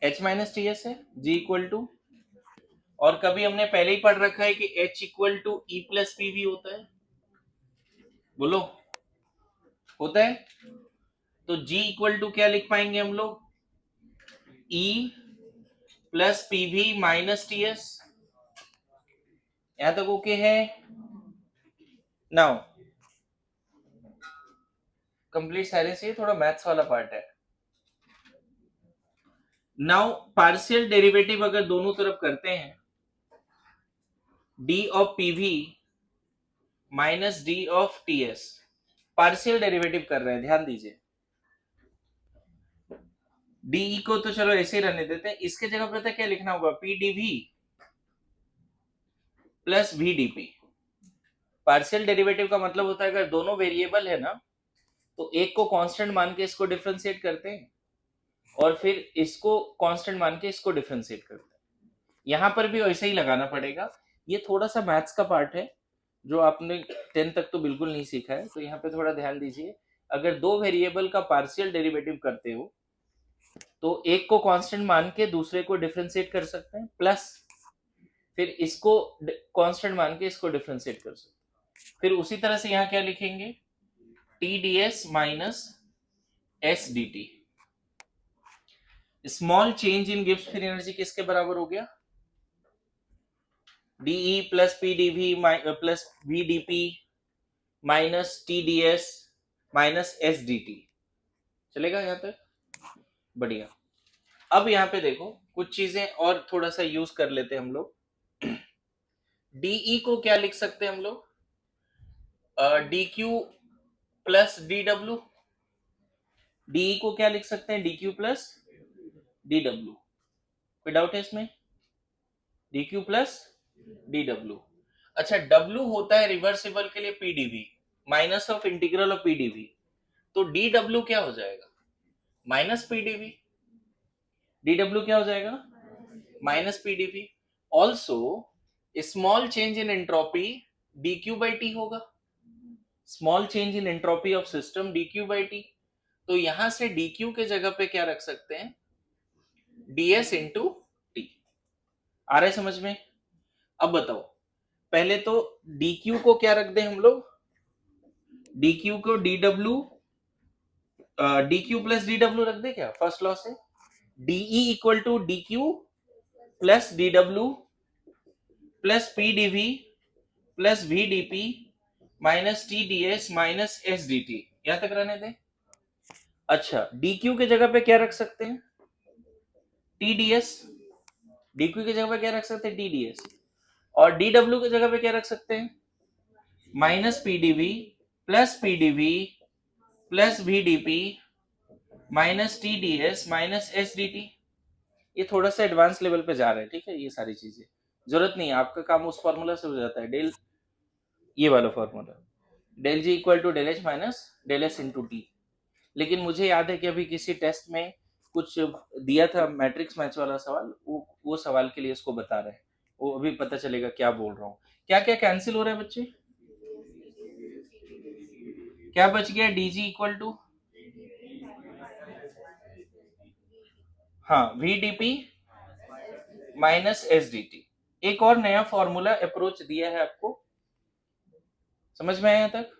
H माइनस TS है, G इक्वल टू, और कभी हमने पहले ही पढ़ रखा है कि H equal to E plus PV होता है। बोलो, होता है? तो G इक्वल टू क्या लिख पाएंगे हम लोग? E plus PV minus TS। यहां तक ओके है? नाउ कंप्लीट साइलेंस, ये थोड़ा मैथ्स वाला पार्ट है। नाउ पार्शियल डेरिवेटिव अगर दोनों तरफ करते हैं, D of PV minus D of TS, partial derivative कर रहे हैं, ध्यान दीजिए। डीई को तो चलो ऐसे ही रहने देते हैं, इसके जगह पे पता क्या लिखना होगा, PDV plus VDP. Partial derivative का मतलब होता है अगर दोनों वेरिएबल है ना, तो एक को कांस्टेंट मान के इसको डिफरेंशिएट करते हैं और फिर इसको कांस्टेंट मान के इसको डिफरेंशिएट करते हैं। यहां पर भी वैसे ही लगाना पड़ेगा। ये थोड़ा सा मैथ्स का पार्ट है जो आपने 10 तक तो बिल्कुल नहीं सीखा है, तो यहाँ पे थोड़ा ध्यान दीजिए। अगर दो वेरिएबल का पार्शियल डेरिवेटिव करते हो तो एक को कांस्टेंट मान के दूसरे को डिफरेंशिएट कर सकते हैं, प्लस फिर इसको कांस्टेंट मान के इसको डिफरेंशिएट कर सकते हैं। फिर उसी तरह से यहाँ क्या लिखेंगे, T D S minus S D T. Small change in Gibbs free energy किसके बराबर हो गया, D E plus P D V plus V D P minus T D S minus S D T. चलेगा यहाँ तक, बढ़िया। अब यहाँ पे देखो कुछ चीजें और थोड़ा सा यूज कर लेते हैं हम लोग। डीई को क्या लिख सकते हैं हम लोग, D Q plus D W. D E को क्या लिख सकते हैं, D Q plus D W. कोई डाउट है इसमें, D Q plus D W. अच्छा, डब्ल्यू होता है रिवर्सिबल के लिए P D V, minus of integral of P D V, तो डी डब्ल्यू क्या हो जाएगा, माइनस पीडीवी। डी डब्ल्यू क्या हो जाएगा, minus P D V. Also small change in entropy D Q by T होगा, small change in entropy of system D Q by T. तो यहां से डी क्यू के जगह पे क्या रख सकते हैं, ds इंटू टी। आ रहा है समझ में। अब बताओ, पहले तो dq को क्या रख दें हम लोग, dq को dw, dq प्लस dw रख दे क्या, फर्स्ट लॉ से de equal to dq plus dw plus pdv plus vdp minus tds minus sdt। यहां तक रहने दे। अच्छा, dq के जगह पे क्या रख सकते हैं, tds। dq की जगह पे क्या रख सकते हैं, tds। और dw की जगह पे क्या रख सकते हैं, minus pdv plus pdv plus vdp minus tds minus sdt। ये थोड़ा सा एडवांस लेवल पे जा रहे हैं, ठीक है। ये सारी चीजें जरूरत नहीं है, आपका काम उस फॉर्मूला से हो जाता है, डेल, ये वाला formula, del G equal to del H minus del S into T. लेकिन मुझे याद है कि अभी किसी टेस्ट में कुछ दिया था मैट्रिक्स मैच वाला सवाल, वो सवाल के लिए इसको बता रहे हैं, वो अभी पता चलेगा क्या बोल रहा हूँ। क्या क्या कैंसिल हो रहा है बच्चे, क्या बच गया, डीजी इक्वल टू, हाँ, VDP minus S D T. एक और नया फॉर्मूला अप्रोच दिया है आपको, समझ में आया यहाँ तक।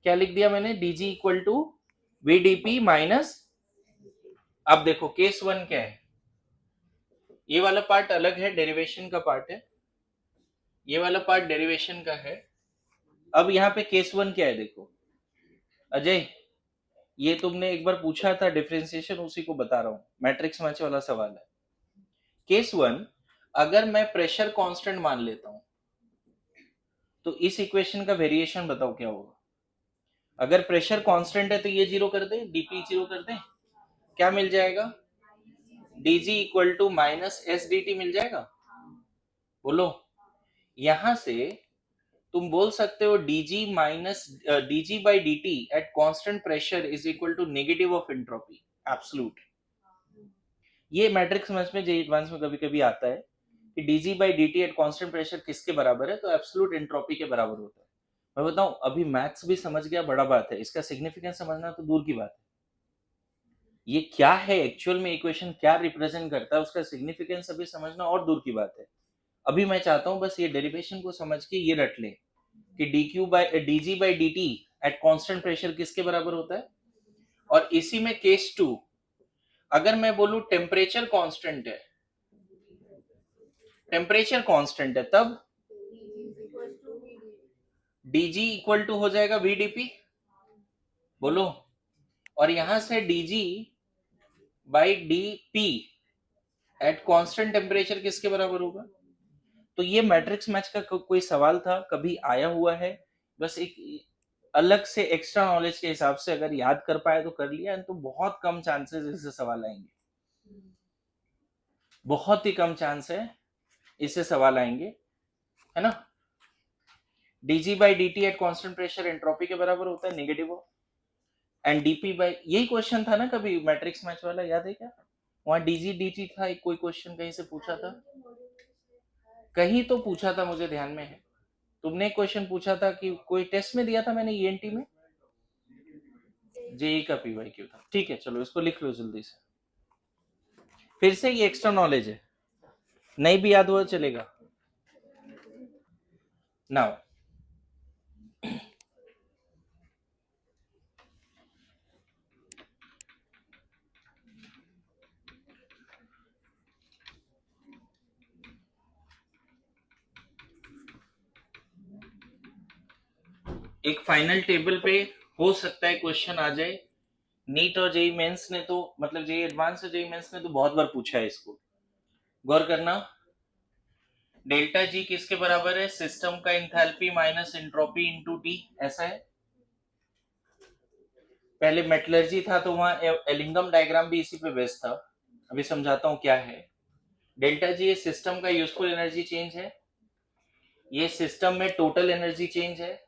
क्या लिख दिया मैंने, D G equal to V D P minus, अब देखो केस वन क्या है, ये वाला पार्ट अलग है, डेरिवेशन का पार्ट है, ये वाला पार्ट डेरिवेशन का है। अब यहाँ पे केस वन क्या है देखो अजय, ये तुमने एक बार पूछा था डिफरेंशिएशन, उसी को बता रहा हूं, मैट्रिक्स मैच वाला सवाल है। केस वन, अगर मैं प्रेशर कांस्टेंट मान लेता हूं तो इस इक्वेशन का वेरिएशन बताओ क्या होगा। अगर प्रेशर कांस्टेंट है तो ये जीरो कर दे, डीपी जीरो कर दे, क्या मिल जाएगा, D G equal to minus S D T मिल जाएगा। बोलो, यहां से तुम बोल सकते हो D G minus D G by D T at constant pressure is equal to negative of entropy, absolute. ये मैट्रिक्स मैच में जे एडवांस में कभी कभी आता है कि D G by D T at constant pressure किसके बराबर है, तो एब्सोल्यूट एंट्रोपी के बराबर होता है। मैं बताऊं, अभी मैथ्स भी समझ गया बड़ा बात है, इसका सिग्निफिकेंस समझना तो दूर की बात है। ये क्या है एक्चुअल में, इक्वेशन क्या रिप्रेजेंट करता है, उसका सिग्निफिकेंस अभी समझना और दूर की बात है। अभी मैं चाहता हूं बस ये डेरिवेशन को समझ के ये रट ले कि dq by DG by D T at constant pressure किसके बराबर होता है। और इसी में केस टू, अगर मैं बोलूं टेम्परेचर कांस्टेंट है, टेम्परेचर कांस्टेंट है, तब dg इक्वल टू हो जाएगा vdp। बोलो, और यहां से dg by dp at constant temperature किसके बराबर होगा। तो ये मैट्रिक्स मैच का कोई सवाल था, कभी आया हुआ है, बस एक अलग से एक्स्ट्रा नॉलेज के हिसाब से अगर याद कर पाए तो कर लिया, तो बहुत कम चांसेस इससे सवाल आएंगे। बहुत ही कम चांस है इससे सवाल आएंगे, है ना। dg by dt eight constant pressure entropy के बराबर होता है negative of, and dp by, यही क्वेश्चन था ना कभी मैट्रिक्स मैच वाला, याद है क्या? वहां dg dt था, एक कोई क्वेश्चन कहीं से पूछा था, कहीं तो पूछा था, मुझे ध्यान में है। तुमने क्वेश्चन पूछा था कि कोई टेस्ट में दिया था मैंने ईएनटी में, जेई का पीवाई क्यू था। ठीक है, चलो इसको लिख लो जल्दी से, फिर से ये एक्स्ट्रा नॉलेज है, नहीं भी याद हुआ चलेगा। नाउ एक फाइनल टेबल पे हो सकता है क्वेश्चन आ जाए। नीट और जेई मेंस ने तो, मतलब जेई एडवांस और जेई मेंस ने तो बहुत बार पूछा है इसको, गौर करना। डेल्टा जी किसके बराबर है? सिस्टम का enthalpy minus entropy into T, ऐसा है। पहले मेटलर्जी था तो वहां एलिंगम डायग्राम भी इसी पे बेस्ड था, अभी समझाता हूं क्या है। डेल्टा जी ये सिस्टम का यूजफुल एनर्जी चेंज है, ये सिस्टम में टोटल एनर्जी चेंज है,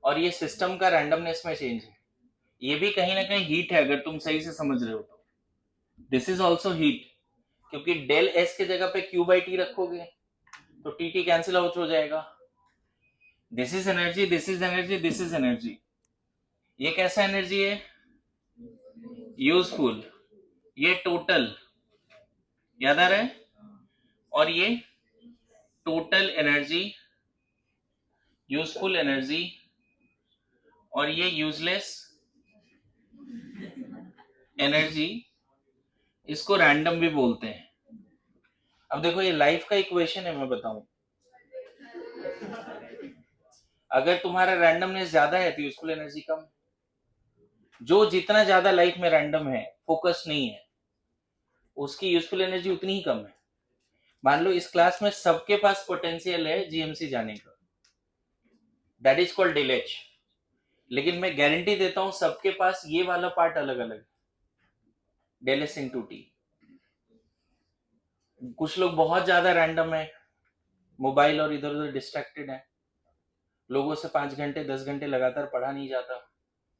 और ये सिस्टम का रैंडमनेस में चेंज है। ये भी कहीं ना कहीं हीट है, अगर तुम सही से समझ रहे हो तो। दिस इज ऑल्सो हीट, क्योंकि डेल एस के जगह पे क्यू बाई टी रखोगे तो टी टी कैंसिल आउट हो जाएगा। This is energy, this is energy, this is energy. ये कैसा एनर्जी है? यूजफुल। ये टोटल, याद आ रहा है? और ये टोटल एनर्जी, यूजफुल एनर्जी, और ये यूजलेस एनर्जी, इसको रैंडम भी बोलते हैं। अब देखो ये लाइफ का इक्वेशन है, मैं बताऊं, अगर तुम्हारा रैंडमनेस ज्यादा है तो यूजफुल एनर्जी कम। जो जितना ज्यादा लाइफ में रैंडम है, फोकस नहीं है, उसकी यूजफुल एनर्जी उतनी ही कम है। मान लो इस क्लास में सबके पास पोटेंशियल है जीएमसी जाने का, दैट इज कॉल्ड डिलेच, लेकिन मैं गारंटी देता हूं सबके पास ये वाला पार्ट अलग अलग, डेल एस इंटू टी। कुछ लोग बहुत ज्यादा रैंडम है, मोबाइल और इधर उधर डिस्ट्रैक्टेड है, लोगों से 5 घंटे 10 घंटे लगातार पढ़ा नहीं जाता,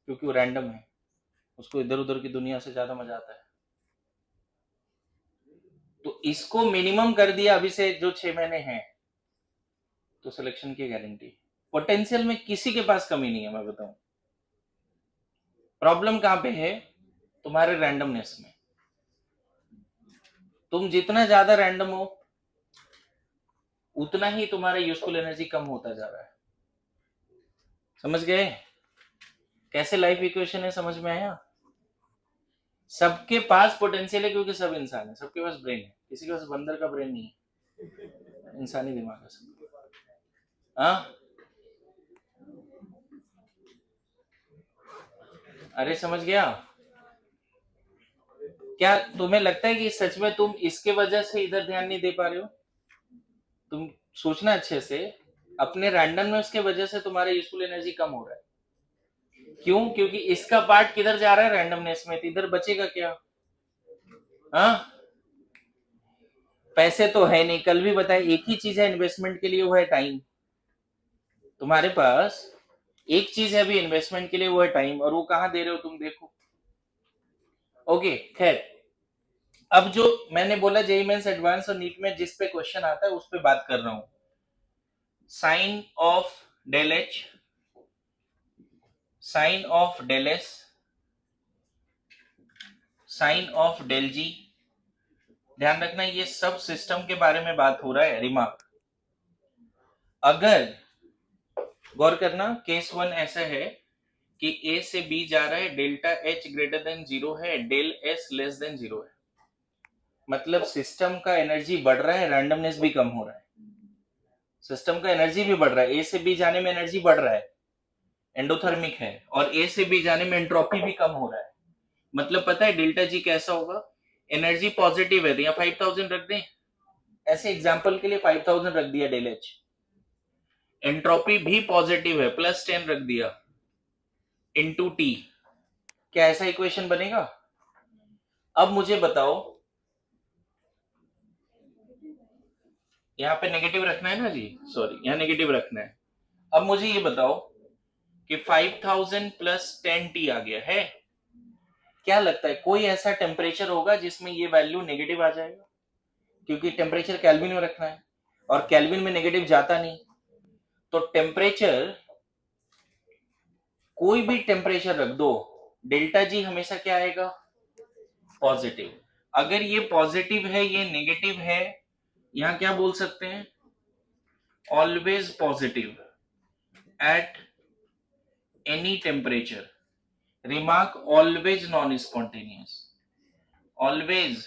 क्योंकि वो रैंडम है, उसको इधर उधर की दुनिया से ज्यादा मजा आता है। तो इसको मिनिमम कर दिया अभी से, जो 6 महीने हैं, तो सिलेक्शन की गारंटी। पोटेंशियल में किसी के पास कमी नहीं है, मैं बताऊं। प्रॉब्लम कहां पे है? तुम्हारे रैंडमनेस में। तुम जितना ज्यादा रैंडम हो, उतना ही तुम्हारा यूजफुल एनर्जी कम होता जा रहा है। समझ गए कैसे लाइफ इक्वेशन है? समझ में आया? सबके पास पोटेंशियल है, क्योंकि सब इंसान है, सबके पास ब्रेन है, किसी के पास बंदर का ब्रेन नहीं है, इंसानी दिमाग है सब। हाँ, अरे समझ गया। क्या तुम्हें लगता है कि सच में तुम इसके वजह से इधर ध्यान नहीं दे पा रहे हो? तुम सोचना अच्छे से, अपने रैंडमनेस के वजह से तुम्हारा यूजफुल एनर्जी कम हो रहा है। क्यों? क्योंकि इसका पार्ट किधर जा रहा है? रैंडमनेस में, तो इधर बचेगा क्या? हाँ, पैसे तो है नहीं, कल भी बताए, एक ही चीज है इन्वेस्टमेंट के लिए, वो है टाइम। तुम्हारे पास एक चीज है अभी इन्वेस्टमेंट के लिए, वो है टाइम, और वो कहां दे रहे हो तुम? देखो। ओके, खैर, अब जो मैंने बोला जेई मेंस एडवांस और नीट में जिस पे क्वेश्चन आता है उस पे बात कर रहा हूं। Sign of del H, sign of del S, sign of del G. ध्यान रखना ये सब सिस्टम के बारे में बात हो रहा है। रिमार्क, अगर गौर करना, केस 1 ऐसा है कि ए से बी जा रहा है, डेल्टा एच ग्रेटर देन 0 है, डेल एस लेस देन 0 है, मतलब सिस्टम का एनर्जी बढ़ रहा है, रैंडमनेस भी कम हो रहा है। सिस्टम का एनर्जी भी बढ़ रहा है, ए से बी जाने में एनर्जी बढ़ रहा है, एंडोथर्मिक है, और ए से बी जाने में एंट्रोपी भी कम हो रहा है। मतलब पता है डेल्टा जी कैसा होगा? एनर्जी पॉजिटिव है तो यहाँ 5000 रख दें, ऐसे एग्जांपल के लिए 5000 रख दिया डेल एच। एंट्रोपी भी पॉजिटिव है, +10 रख दिया, इनटू टी। क्या ऐसा इक्वेशन बनेगा? अब मुझे बताओ, यहाँ पे नेगेटिव रखना है ना जी, सॉरी यहाँ नेगेटिव रखना है। अब मुझे ये बताओ कि 5000 प्लस 10T आ गया है, क्या लगता है कोई ऐसा टेम्परेचर होगा जिसमें ये वैल्यू नेगेटिव आ जाएगा? क्योंकि टेम्परेचर केल्विन में रखना है और केल्विन में नेगेटिव जाता नहीं, तो टेम्परेचर कोई भी टेम्परेचर रख दो, डेल्टा जी हमेशा क्या आएगा? पॉजिटिव। अगर ये पॉजिटिव है ये नेगेटिव है, यहां क्या बोल सकते हैं? Always positive at any temperature. Remark always non spontaneous, always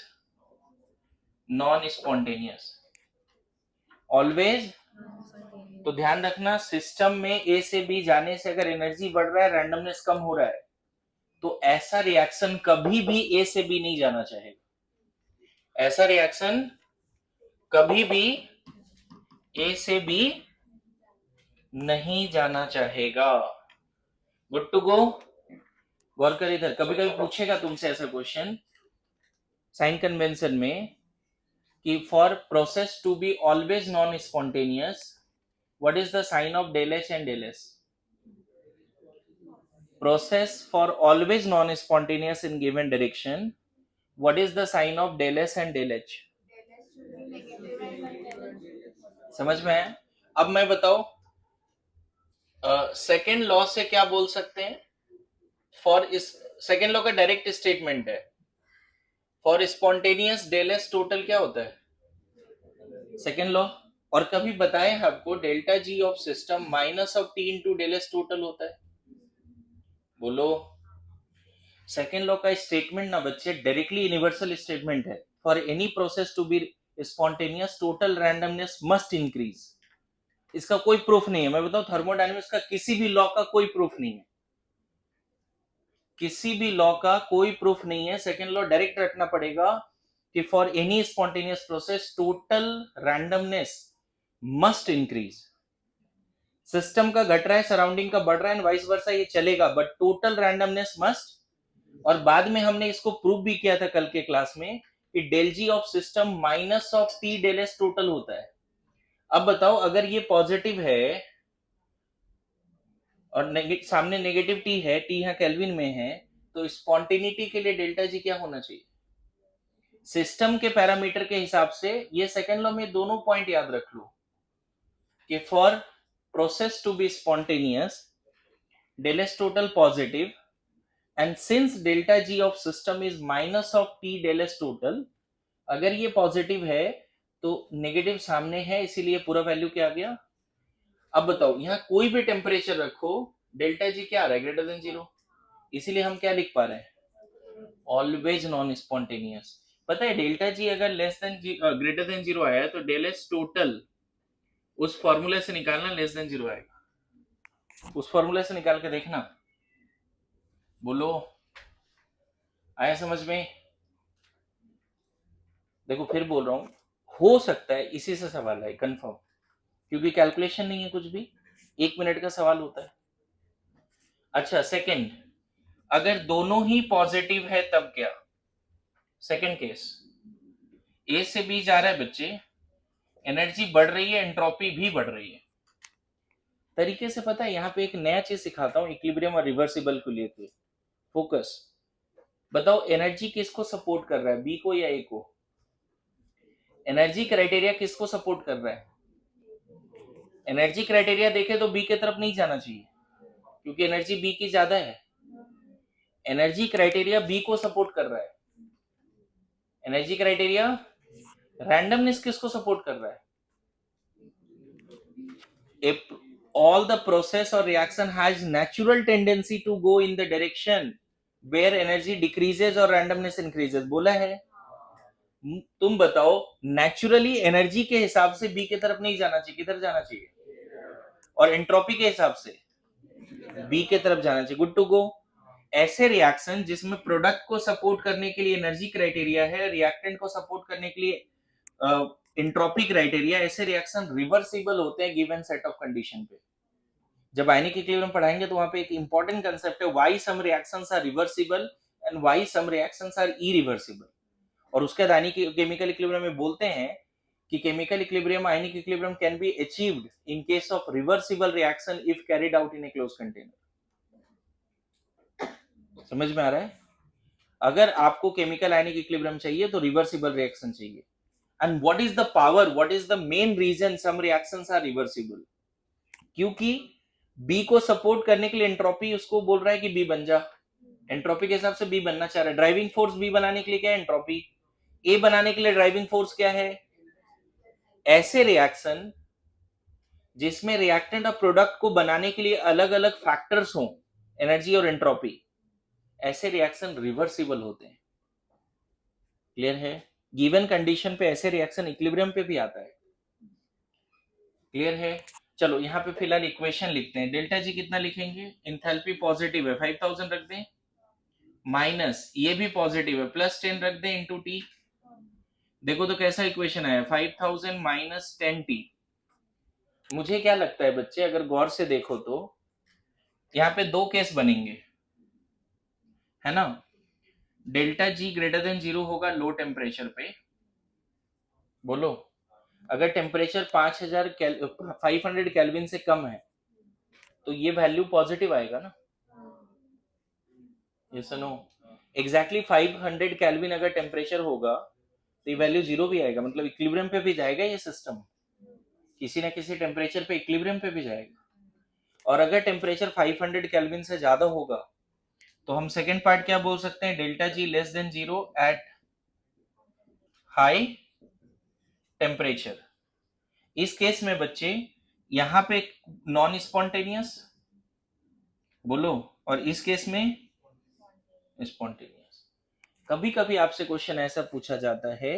non spontaneous, always. तो ध्यान रखना सिस्टम में ए से बी जाने से अगर एनर्जी बढ़ रहा है, रैंडमनेस कम हो रहा है, तो ऐसा रिएक्शन कभी भी ए से बी नहीं जाना चाहेगा। ऐसा रिएक्शन कभी भी ए से बी नहीं जाना चाहेगा। गुड टू गो। गौर कर इधर, कभी कभी पूछेगा तुमसे ऐसा क्वेश्चन साइन कन्वेंशन में कि for process to be always non spontaneous what is the sign of del H and del S? Process for always non-spontaneous in given direction, what is the sign of del S and del H? समझ में है? अब मैं बताओ second law से क्या बोल सकते हैं? फॉर इस सेकेंड लॉ का डायरेक्ट स्टेटमेंट है, for spontaneous del S total क्या होता है? Second law. और कभी बताए आपको delta G of system minus of T into del S total होता है? बोलो। सेकेंड लॉ का स्टेटमेंट ना बच्चे डायरेक्टली यूनिवर्सल स्टेटमेंट है, for any process to be spontaneous total randomness must increase. इसका कोई प्रूफ नहीं है, मैं बताऊं थर्मोडायनेमिक्स का किसी भी लॉ का कोई प्रूफ नहीं है, किसी भी लॉ का कोई प्रूफ नहीं है। सेकेंड लॉ डायरेक्ट रखना पड़ेगा कि for any spontaneous process total randomness must increase. System का घट रहा है, सराउंडिंग का बढ़ रहा है, वाइस वर्सा ये चलेगा, बट टोटल रैंडमनेस मस्ट। और बाद में हमने इसको प्रूव भी किया था कल के क्लास में कि del G of system minus of T del S total होता है। अब बताओ अगर ये पॉजिटिव है और सामने नेगेटिव टी है, टी यहाँ केल्विन में है, तो स्पॉन्टेनिटी के लिए डेल्टा जी क्या होना चाहिए? सिस्टम के पैरामीटर के हिसाब से ये सेकेंड लॉ में दोनों पॉइंट याद रख लो कि for process to be spontaneous del S total positive and since delta g of system is minus of t del s total, अगर ये पॉजिटिव है तो नेगेटिव सामने है, इसीलिए पूरा वैल्यू क्या आ गया? अब बताओ यहाँ कोई भी टेम्परेचर रखो, डेल्टा जी क्या आ रहा है? Greater than zero. इसीलिए हम क्या लिख पा रहे हैं? Always non spontaneous. पता है डेल्टा जी अगर less than greater than zero आया तो डेल एस टोटल उस फॉर्मूले से निकालना, लेस देन जीरो आएगा, उस फॉर्मूले से निकाल के देखना। बोलो, आया समझ में? देखो फिर बोल रहा हूं, हो सकता है इसी से सवाल है कंफर्म, क्योंकि कैलकुलेशन नहीं है कुछ भी, 1 मिनट का सवाल होता है। अच्छा सेकंड, अगर दोनों ही पॉजिटिव है तब क्या? सेकंड केस, ए से बी जा रहा है बच्चे, एनर्जी बढ़ रही है, एंट्रोपी भी बढ़ रही है। तरीके से पता है यहाँ पे एक नया चीज सिखाता हूँ इक्विलिब्रियम और रिवर्सिबल को लेके। फोकस। बताओ एनर्जी किसको सपोर्ट कर रहा है, बी को या ए को? एनर्जी क्राइटेरिया किसको सपोर्ट कर रहा है? एनर्जी क्राइटेरिया देखे तो बी की तरफ नहीं जाना चाहिए, क्योंकि एनर्जी बी की ज्यादा है। एनर्जी क्राइटेरिया बी को सपोर्ट कर रहा है। एनर्जी क्राइटेरिया रैंडमनेस किसको सपोर्ट कर रहा है? If all the process or reaction has natural tendency to go in the direction where energy decreases or randomness increases, बोला है। तुम बताओ नेचुरली एनर्जी के हिसाब से बी की तरफ नहीं जाना चाहिए, किधर जाना चाहिए? और एंट्रोपी के हिसाब से बी की तरफ जाना चाहिए। Good to go. ऐसे रिएक्शन जिसमें प्रोडक्ट को सपोर्ट करने के लिए एनर्जी क्राइटेरिया है, रिएक्टेंट को सपोर्ट करने के लिए एंट्रोपी क्राइटेरिया, ऐसे रिएक्शन रिवर्सिबल होते हैं गिवन सेट ऑफ कंडीशन पे। जब आयनिक इक्विलिब्रियम पढ़ाएंगे तो वहां पे एक इंपॉर्टेंट कंसेप्ट है, why some reactions are reversible and why some reactions are irreversible. और उसके बाद आयनिक केमिकल इक्विलिब्रियम में बोलते हैं कि chemical equilibrium, ionic equilibrium can be achieved in case of reversible reaction if carried out in a closed container. समझ में आ रहा है? अगर आपको केमिकल आयनिक इक्विलिब्रियम चाहिए तो रिवर्सिबल रिएक्शन चाहिए. And what is the power, what is the main reason some reactions are reversible? क्योंकि बी को सपोर्ट करने के लिए एंट्रोपी उसको बोल रहा है कि बी बन जा. एंट्रोपी के हिसाब से बी बनना चाह रहा है. ड्राइविंग फोर्स बी बनाने के लिए क्या है? एंट्रोपी. ए बनाने के लिए ड्राइविंग फोर्स क्या है? ऐसे रिएक्शन जिसमें रिएक्टेंट और प्रोडक्ट को बनाने के लिए अलग अलग फैक्टर्स हों, एनर्जी और एंट्रोपी, ऐसे रिएक्शन रिवर्सिबल होते हैं. क्लियर है? गिवन कंडीशन पे ऐसे रिएक्शन इक्विलिब्रियम पे भी आता है. क्लियर है? चलो यहां पे फिलहाल इक्वेशन लिखते हैं. डेल्टा जी कितना लिखेंगे? एंथैल्पी पॉजिटिव है 5000 रख दें, माइनस ये भी पॉजिटिव है प्लस 10 रख दें इंटू टी. देखो तो कैसा इक्वेशन आया, 5000 माइनस 10t. मुझे क्या लगता है बच्चे, अगर गौर से देखो तो यहाँ पे दो केस बनेंगे, है ना? डेल्टा जी ग्रेटर देन 0 होगा लो टेम्परेचर पे. बोलो, अगर टेम्परेचर 500 केल्विन से कम है तो ये वैल्यू पॉजिटिव आएगा ना? Yes no? एग्जैक्टली 500 केल्विन अगर टेम्परेचर होगा तो ये वैल्यू 0 भी आएगा. मतलब इक्विलिब्रियम पे भी जाएगा ये सिस्टम, किसी ना किसी टेम्परेचर पे इक्विलिब्रियम पे भी जाएगा. और अगर टेम्परेचर 500 केल्विन से ज्यादा होगा तो हम सेकेंड पार्ट क्या बोल सकते हैं? Delta G less than 0 at high temperature. इस केस में बच्चे यहां पे नॉन स्पॉन्टेनियस, बोलो, और इस केस में स्पॉन्टेनियस. कभी कभी आपसे क्वेश्चन ऐसा पूछा जाता है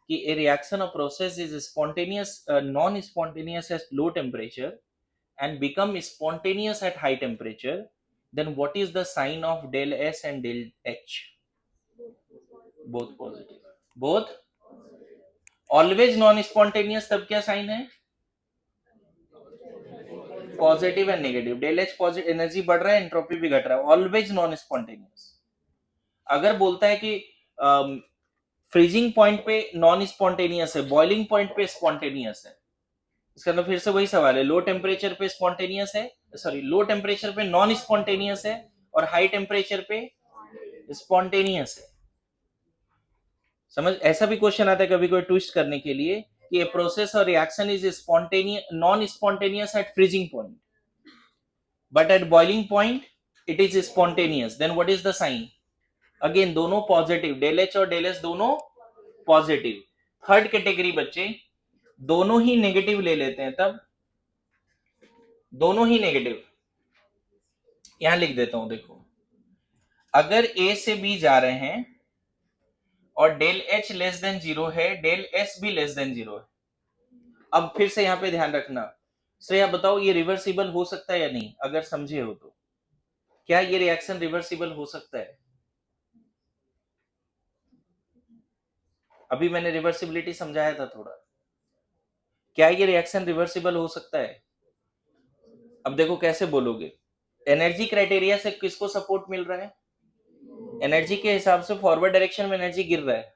कि ए रिएक्शन और process is spontaneous, non spontaneous eight low temperature and become spontaneous at high temperature, then what is the sign of del S and del H? Both positive. Both always non spontaneous, तब क्या sign है? Positive and negative. Del H positive, energy बढ़ रहा है, entropy भी घट रहा है. Always non spontaneous. अगर बोलता है कि फ्रीजिंग पॉइंट पे नॉन स्पॉन्टेनियस है, बॉइलिंग पॉइंट पे स्पॉन्टेनियस है, इसका मतलब फिर से वही सवाल है. लो टेम्परेचर पे स्पॉन्टेनियस है, सॉरी लो टेम्परेचर पे नॉन स्पॉन्टेनियस है और हाई टेम्परेचर पे स्पॉन्टेनियस है. समझ? ऐसा भी क्वेश्चन आता है कभी कोई ट्विस्ट करने के लिए कि प्रोसेस और reaction is spontaneous, non spontaneous at freezing point but at boiling point it is spontaneous. Then what is the sign? Again दोनों पॉजिटिव, डेल एच और डेल एस दोनों पॉजिटिव. थर्ड कैटेगरी बच्चे दोनों ही नेगेटिव ले लेते हैं, तब दोनों ही नेगेटिव. यहां लिख देता हूं, देखो, अगर ए से बी जा रहे हैं और डेल एच लेस देन 0 है, डेल एस भी लेस देन 0 है. अब फिर से यहां पे ध्यान रखना. श्रेया बताओ ये रिवर्सिबल हो सकता है या नहीं? अगर समझे हो तो क्या ये रिएक्शन रिवर्सिबल हो सकता है? अभी मैंने रिवर्सिबिलिटी समझाया था थोड़ा. क्या ये रिएक्शन रिवर्सिबल हो सकता है? अब देखो कैसे बोलोगे. एनर्जी क्राइटेरिया से किसको सपोर्ट मिल रहा है? एनर्जी के हिसाब से फॉरवर्ड डायरेक्शन में एनर्जी गिर रहा है.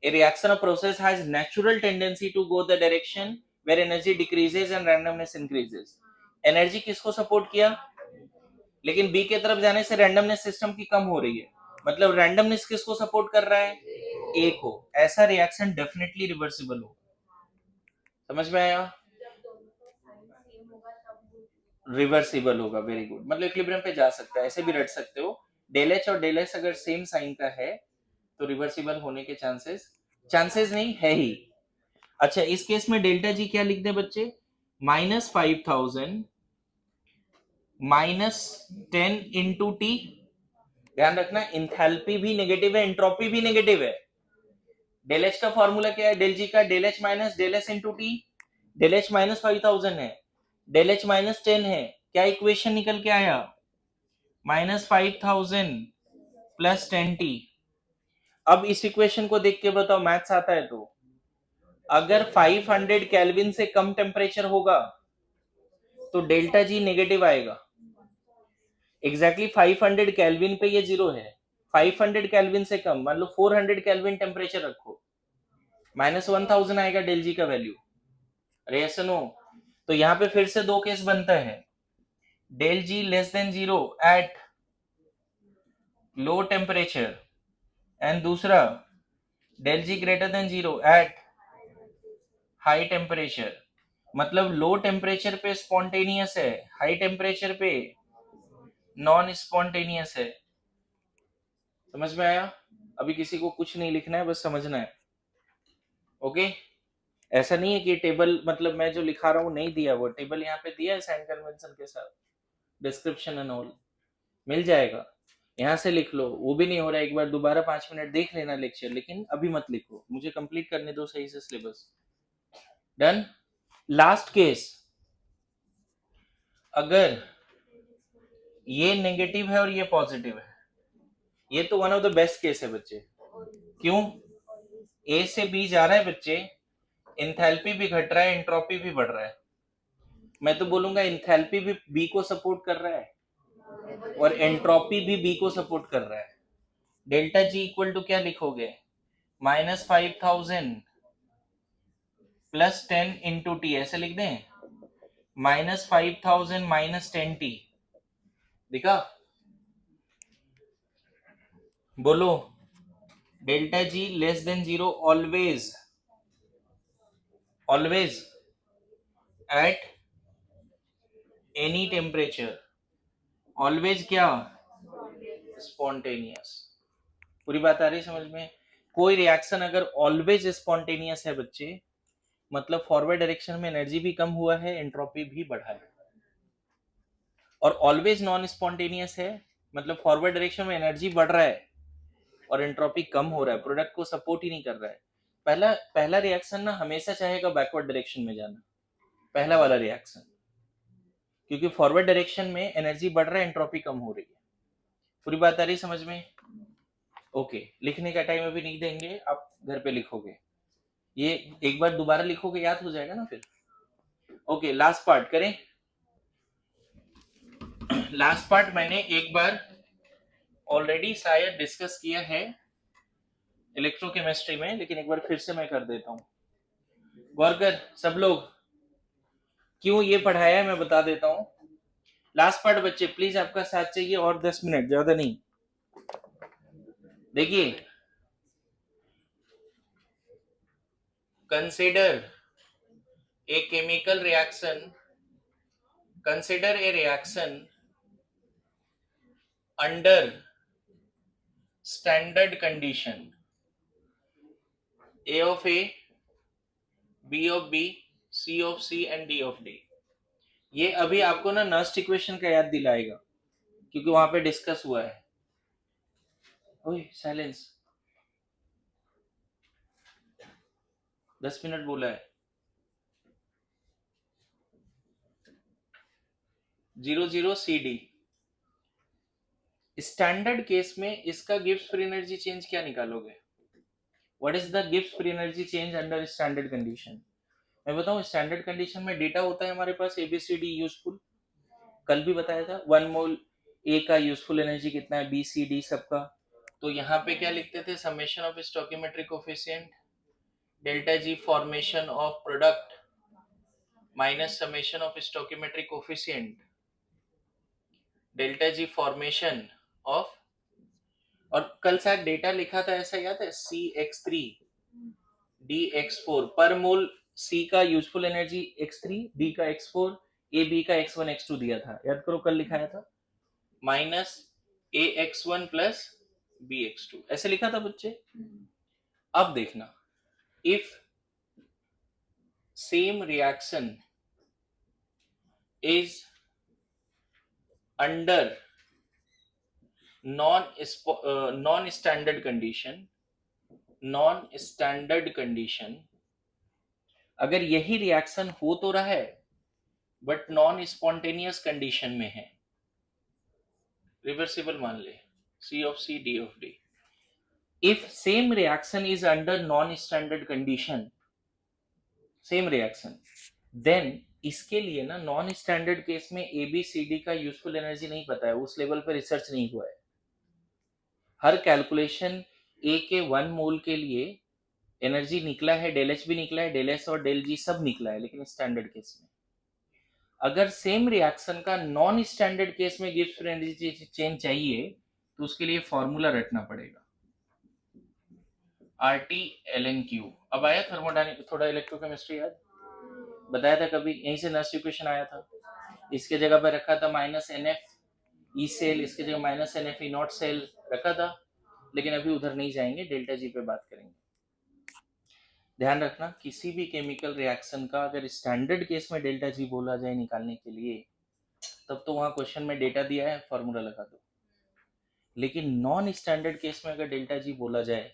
A reaction or process has natural tendency to go the direction where energy decreases and randomness increases. Energy किसको सपोर्ट किया? लेकिन बी के तरफ जाने से रैंडमनेस सिस्टम की कम हो रही है. मतलब रैंडमनेस किसको सपोर्ट कर रहा है? ए को. ऐसा रिएक्शन डेफिनेटली रिवर्सिबल हो. समझ में आया? रिवर्सिबल होगा. Very good. मतलब इक्विलिब्रियम पे जा सकता है. ऐसे भी रट सकते हो. डेल एच और डेल एस अगर सेम साइन का है तो रिवर्सिबल होने के चांसेस नहीं है ही. अच्छा, इस केस में डेल्टा जी क्या लिख दे बच्चे? -5000 माइनस 10 इंटू टी. ध्यान रखना इंथैल्पी भी नेगेटिव है, एंट्रोपी भी नेगेटिव है. डेल एच का फॉर्मूला क्या है? डेल जी का del H minus del S into T. Del H minus 5000 है, डेल एच माइनस 10 है. क्या इक्वेशन निकल के आया? -5000 प्लस 10t. अब इस इक्वेशन को देख के बताओ, मैथ्स आता है तो, अगर 500 केल्विन से कम टेम्परेचर होगा तो डेल्टा जी नेगेटिव आएगा. एग्जैक्टली 500 केल्विन पे ये 0 है. 500 केल्विन से कम, मान लो 400 केल्विन टेम्परेचर रखो, -1000 आएगा डेल जी का वैल्यू। अरे यस नो? तो यहाँ पे फिर से दो केस बनता है, del G less than 0 at low temperature and दूसरा del G greater than 0 at high temperature. मतलब लो टेम्परेचर पे स्पॉन्टेनियस है, हाई टेम्परेचर पे नॉन स्पॉन्टेनियस है। समझ में आया? अभी किसी को कुछ नहीं लिखना है, बस समझना है। ओके? ऐसा नहीं है कि टेबल मतलब मैं जो लिखा रहा हूँ नहीं दिया, वो टेबल यहाँ पे दिया है साइन कन्वेंशन के साथ, डिस्क्रिप्शन एंड ऑल मिल जाएगा। यहाँ से लिख लो, वो भी नहीं हो रहा है, एक बार दोबारा 5 मिनट देख लेना लेक्चर, लेकिन अभी मत लिखो, मुझे कंप्लीट करने दो सही से सिलेबस। डन। लास्ट केस, अगर ये नेगेटिव है और ये पॉजिटिव है, ये तो one of the best case है बच्चे। क्यों? ए से बी जा रहा है बच्चे, इंथैल्पी भी घट रहा है, एंट्रोपी भी बढ़ रहा है। मैं तो बोलूंगा इंथैल्पी भी बी को सपोर्ट कर रहा है और एंट्रोपी भी बी को सपोर्ट कर रहा है। डेल्टा जी इक्वल टू क्या लिखोगे? -5000 प्लस 10 इंटू टी, ऐसे लिख दें? -5000 माइनस 10t। दिखा? बोलो। Delta G less than 0 always, always at any temperature, always क्या? स्पॉन्टेनियस। पूरी बात आ रही समझ में? कोई रिएक्शन अगर ऑलवेज स्पॉन्टेनियस है बच्चे, मतलब फॉरवर्ड डायरेक्शन में एनर्जी भी कम हुआ है, एंट्रोपी भी बढ़ा है। और ऑलवेज नॉन स्पॉन्टेनियस है, मतलब फॉरवर्ड डायरेक्शन में एनर्जी बढ़ रहा है और एंट्रोपी कम हो रहा है, प्रोडक्ट को सपोर्ट ही नहीं कर रहा है। पहला पहला रिएक्शन ना हमेशा चाहेगा बैकवर्ड डायरेक्शन में जाना, पहला वाला रिएक्शन, क्योंकि फॉरवर्ड डायरेक्शन में एनर्जी बढ़ रहा है, एंट्रोपी कम हो रही है। पूरी बात आ रही समझ में? ओके, लिखने का टाइम अभी नहीं देंगे, आप घर पे लिखोगे, ये एक बार दोबारा लिखोगे याद हो जाएगा ना फिर। ओके, लास्ट पार्ट करें। लास्ट पार्ट मैंने एक बार ऑलरेडी शायद डिस्कस किया है इलेक्ट्रोकेमिस्ट्री में, लेकिन एक बार फिर से मैं कर देता हूँ। गौर कर सब लोग, क्यों ये पढ़ाया है मैं बता देता हूँ। लास्ट पार्ट बच्चे प्लीज आपका साथ चाहिए, और 10 मिनट, ज्यादा नहीं। देखिए, consider a chemical reaction, consider a reaction under standard condition A of A, B of B, C of C and D of D। ये अभी आपको ना नस्ट इक्वेशन का याद दिलाएगा, क्योंकि वहां पे डिस्कस हुआ है। ओए साइलेंस, 10 मिनट बोला है। 00 CD स्टैंडर्ड केस में इसका गिब्स फ्री एनर्जी चेंज क्या निकालोगे? What is the Gibbs free energy change under standard condition? मैं बताऊं, स्टैंडर्ड कंडीशन में डेटा होता है हमारे पास ABCD यूजफुल, कल भी बताया था। 1 मोल ए का यूजफुल एनर्जी कितना है, BCD सबका। तो यहाँ पे क्या लिखते थे? Summation of stoichiometric coefficient delta G formation of product minus summation of stoichiometric coefficient delta G formation of, और कल शायद डेटा लिखा था ऐसा याद है, CX3 DX4 पर मोल। C का यूजफुल एनर्जी X3, D का X4, AB का X1 X2 दिया था, याद करो कल लिखाया था। माइनस AX1 प्लस BX2 ऐसे लिखा था बच्चे। अब देखना, if same reaction is under non standard condition, non standard condition, अगर यही रिएक्शन हो तो रहा है बट नॉन स्पॉन्टेनियस कंडीशन में है, रिवर्सिबल मान ले, C of C D of D। if same reaction is under non-standard condition, same reaction, then इसके लिए ना नॉन स्टैंडर्ड केस में ABCD का यूजफुल एनर्जी नहीं पता है, उस लेवल पर रिसर्च नहीं हुआ है। हर कैलकुलेशन A के 1 मोल के लिए एनर्जी निकला है, डेल एच भी निकला है, डेल एस और डेल जी सब निकला है, लेकिन स्टैंडर्ड केस में अगर सेम रिएक्शन का नॉन स्टैंडर्ड केस में गिब्स फ्री एनर्जी चेंज चाहिए तो उसके लिए फॉर्मूला रटना पड़ेगा, R T L N Q. अब आया थर्मोडायनेमिक, थोड़ा इलेक्ट्रोकेमिस्ट्री याद बताया था कभी, यहीं से नर्स इक्वेशन आया था। इसके जगह पर रखा था minus N F E cell, इसके जगह minus N F E naught cell रखा था, लेकिन अभी उधर नहीं जाएंगे, डेल्टा जी पे बात करेंगे। ध्यान रखना किसी भी केमिकल रिएक्शन का अगर स्टैंडर्ड केस में डेल्टा जी बोला जाए निकालने के लिए, तब तो वहां क्वेश्चन में डेटा दिया है, फॉर्मूला लगा दो। लेकिन नॉन स्टैंडर्ड केस में अगर डेल्टा जी बोला जाए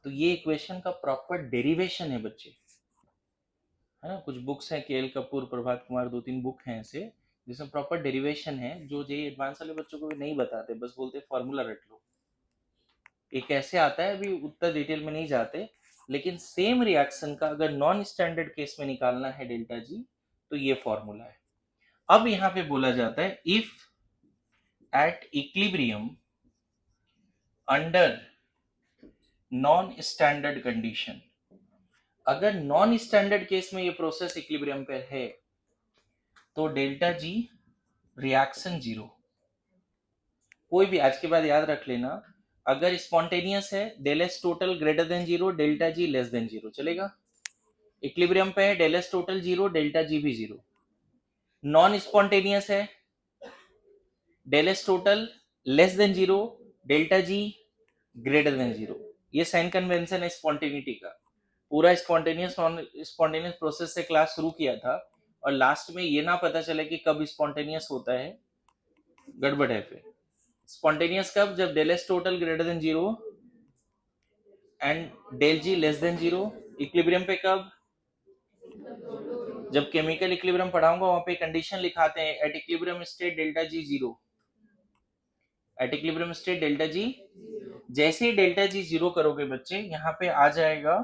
तो ये इक्वेशन का प्रॉपर डेरिवेशन है बच्चे, है ना। कुछ बुक्स हैं, के एल कपूर, प्रभात कुमार, 2-3 बुक हैं ऐसे जिसमें प्रॉपर डेरिवेशन है, जो जे एडवांस वाले बच्चों को भी नहीं बताते, बस बोलते फॉर्मूला रट लो। ये कैसे आता है अभी उतना डिटेल में नहीं जाते, लेकिन सेम रिएक्शन का अगर नॉन स्टैंडर्ड केस में निकालना है डेल्टा जी तो ये फॉर्मूला है। अब यहां पे बोला जाता है if at equilibrium under non standard condition, अगर नॉन स्टैंडर्ड केस में ये प्रोसेस इक्विलिब्रियम पे है तो डेल्टा जी रिएक्शन जीरो। कोई भी आज के बाद याद रख लेना, अगर स्पॉन्टेनियस है del S total greater than zero, delta G less than zero चलेगा। इक्विलिब्रियम पे है del S total zero, delta G भी जीरो। नॉन स्पॉन्टेनियस है del S total less than zero, delta G greater than zero. ये sign convention है spontaneity का। पूरा spontaneous non spontaneous process से क्लास शुरू किया था, और लास्ट में ये ना पता चले कि कब स्पॉन्टेनियस होता है, गड़बड़ है फिर। स्पॉन्टेनियस कब, जब del S total greater than zero and del G less than zero. Equilibrium पे कब, जब केमिकल इक्विलिब्रियम पढ़ाऊंगा वहां पे कंडीशन लिखाते हैं, at equilibrium state delta G zero, at equilibrium state delta G. जैसे ही डेल्टा जी जीरो करोगे बच्चे, यहाँ पे आ जाएगा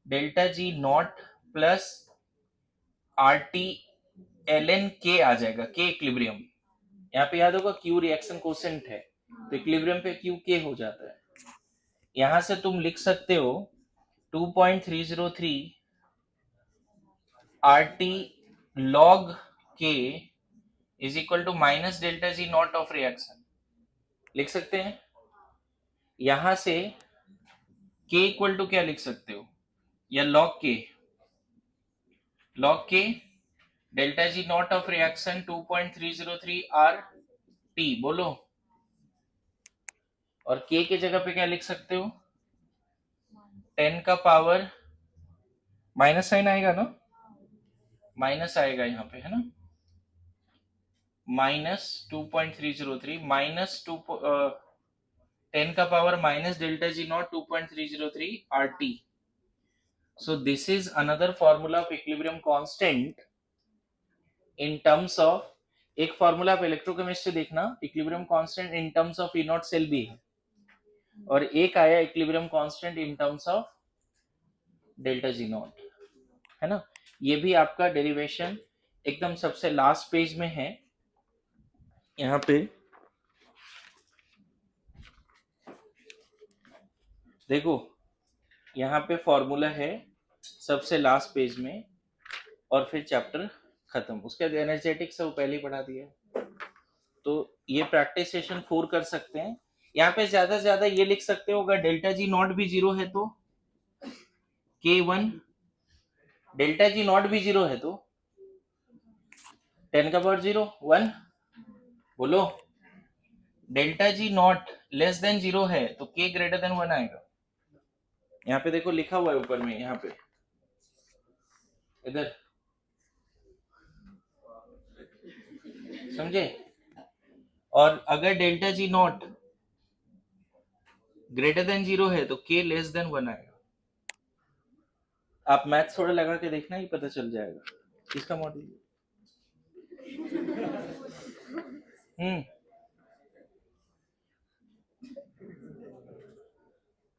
delta G naught plus R T L N K आ जाएगा, के इक्विलिब्रियम। यहाँ पे याद होगा क्यू रिएक्शन कोसेंट है, तो इक्विलिब्रियम पे क्यू के हो जाता है। यहां से तुम लिख सकते हो 2.303 R T log K is equal to minus delta G naught of reaction, लिख सकते हैं। यहां से के इक्वल टू क्या लिख सकते हो, या लॉग के delta G naught of reaction 2.303 R T बोलो, और के जगह पे क्या लिख सकते हो, 10 का पावर माइनस साइन आएगा ना, माइनस आएगा यहाँ पे, है ना, माइनस 2.303 माइनस 10 का power minus delta G not 2.303 R T. So this is another formula of equilibrium constant in terms of, एक फॉर्मूला आप इलेक्ट्रोकेमिस्ट्री देखना, equilibrium constant in terms of E naught cell भी है, और एक आया equilibrium constant in terms of delta G naught, है ना। ये भी आपका डेरिवेशन एकदम सबसे लास्ट पेज में है। यहाँ पे देखो, यहाँ पे फॉर्मूला है सबसे लास्ट पेज में, और फिर चैप्टर खत्म। उसके बाद एनर्जेटिक्स सब पहले ही पढ़ा दिया है, तो ये प्रैक्टिस सेशन 4 कर सकते हैं। यहाँ पे ज्यादा से ज्यादा ये लिख सकते हो, अगर डेल्टा जी नॉट भी जीरो है तो K1, डेल्टा जी नॉट भी जीरो है तो 10 का पावर जीरो 1 बोलो, delta G not less than zero है तो K ग्रेटर देन 1 आएगा। यहाँ पे देखो लिखा हुआ है ऊपर में, यहाँ पे इधर, समझे। और अगर delta G not greater than zero है तो K लेस देन 1 आएगा। आप मैथ थोड़ा लगा के देखना, ही पता चल जाएगा किसका मॉड्यूल।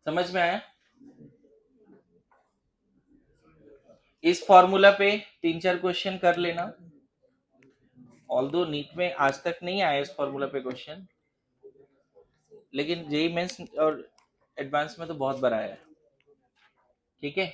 समझ में आया। इस फॉर्मूला पे 3-4 क्वेश्चन कर लेना, ऑल्दो नीट में आज तक नहीं आया इस फॉर्मूला पे क्वेश्चन, लेकिन जेई मेंस और एडवांस में तो बहुत बार आया है। ठीक है।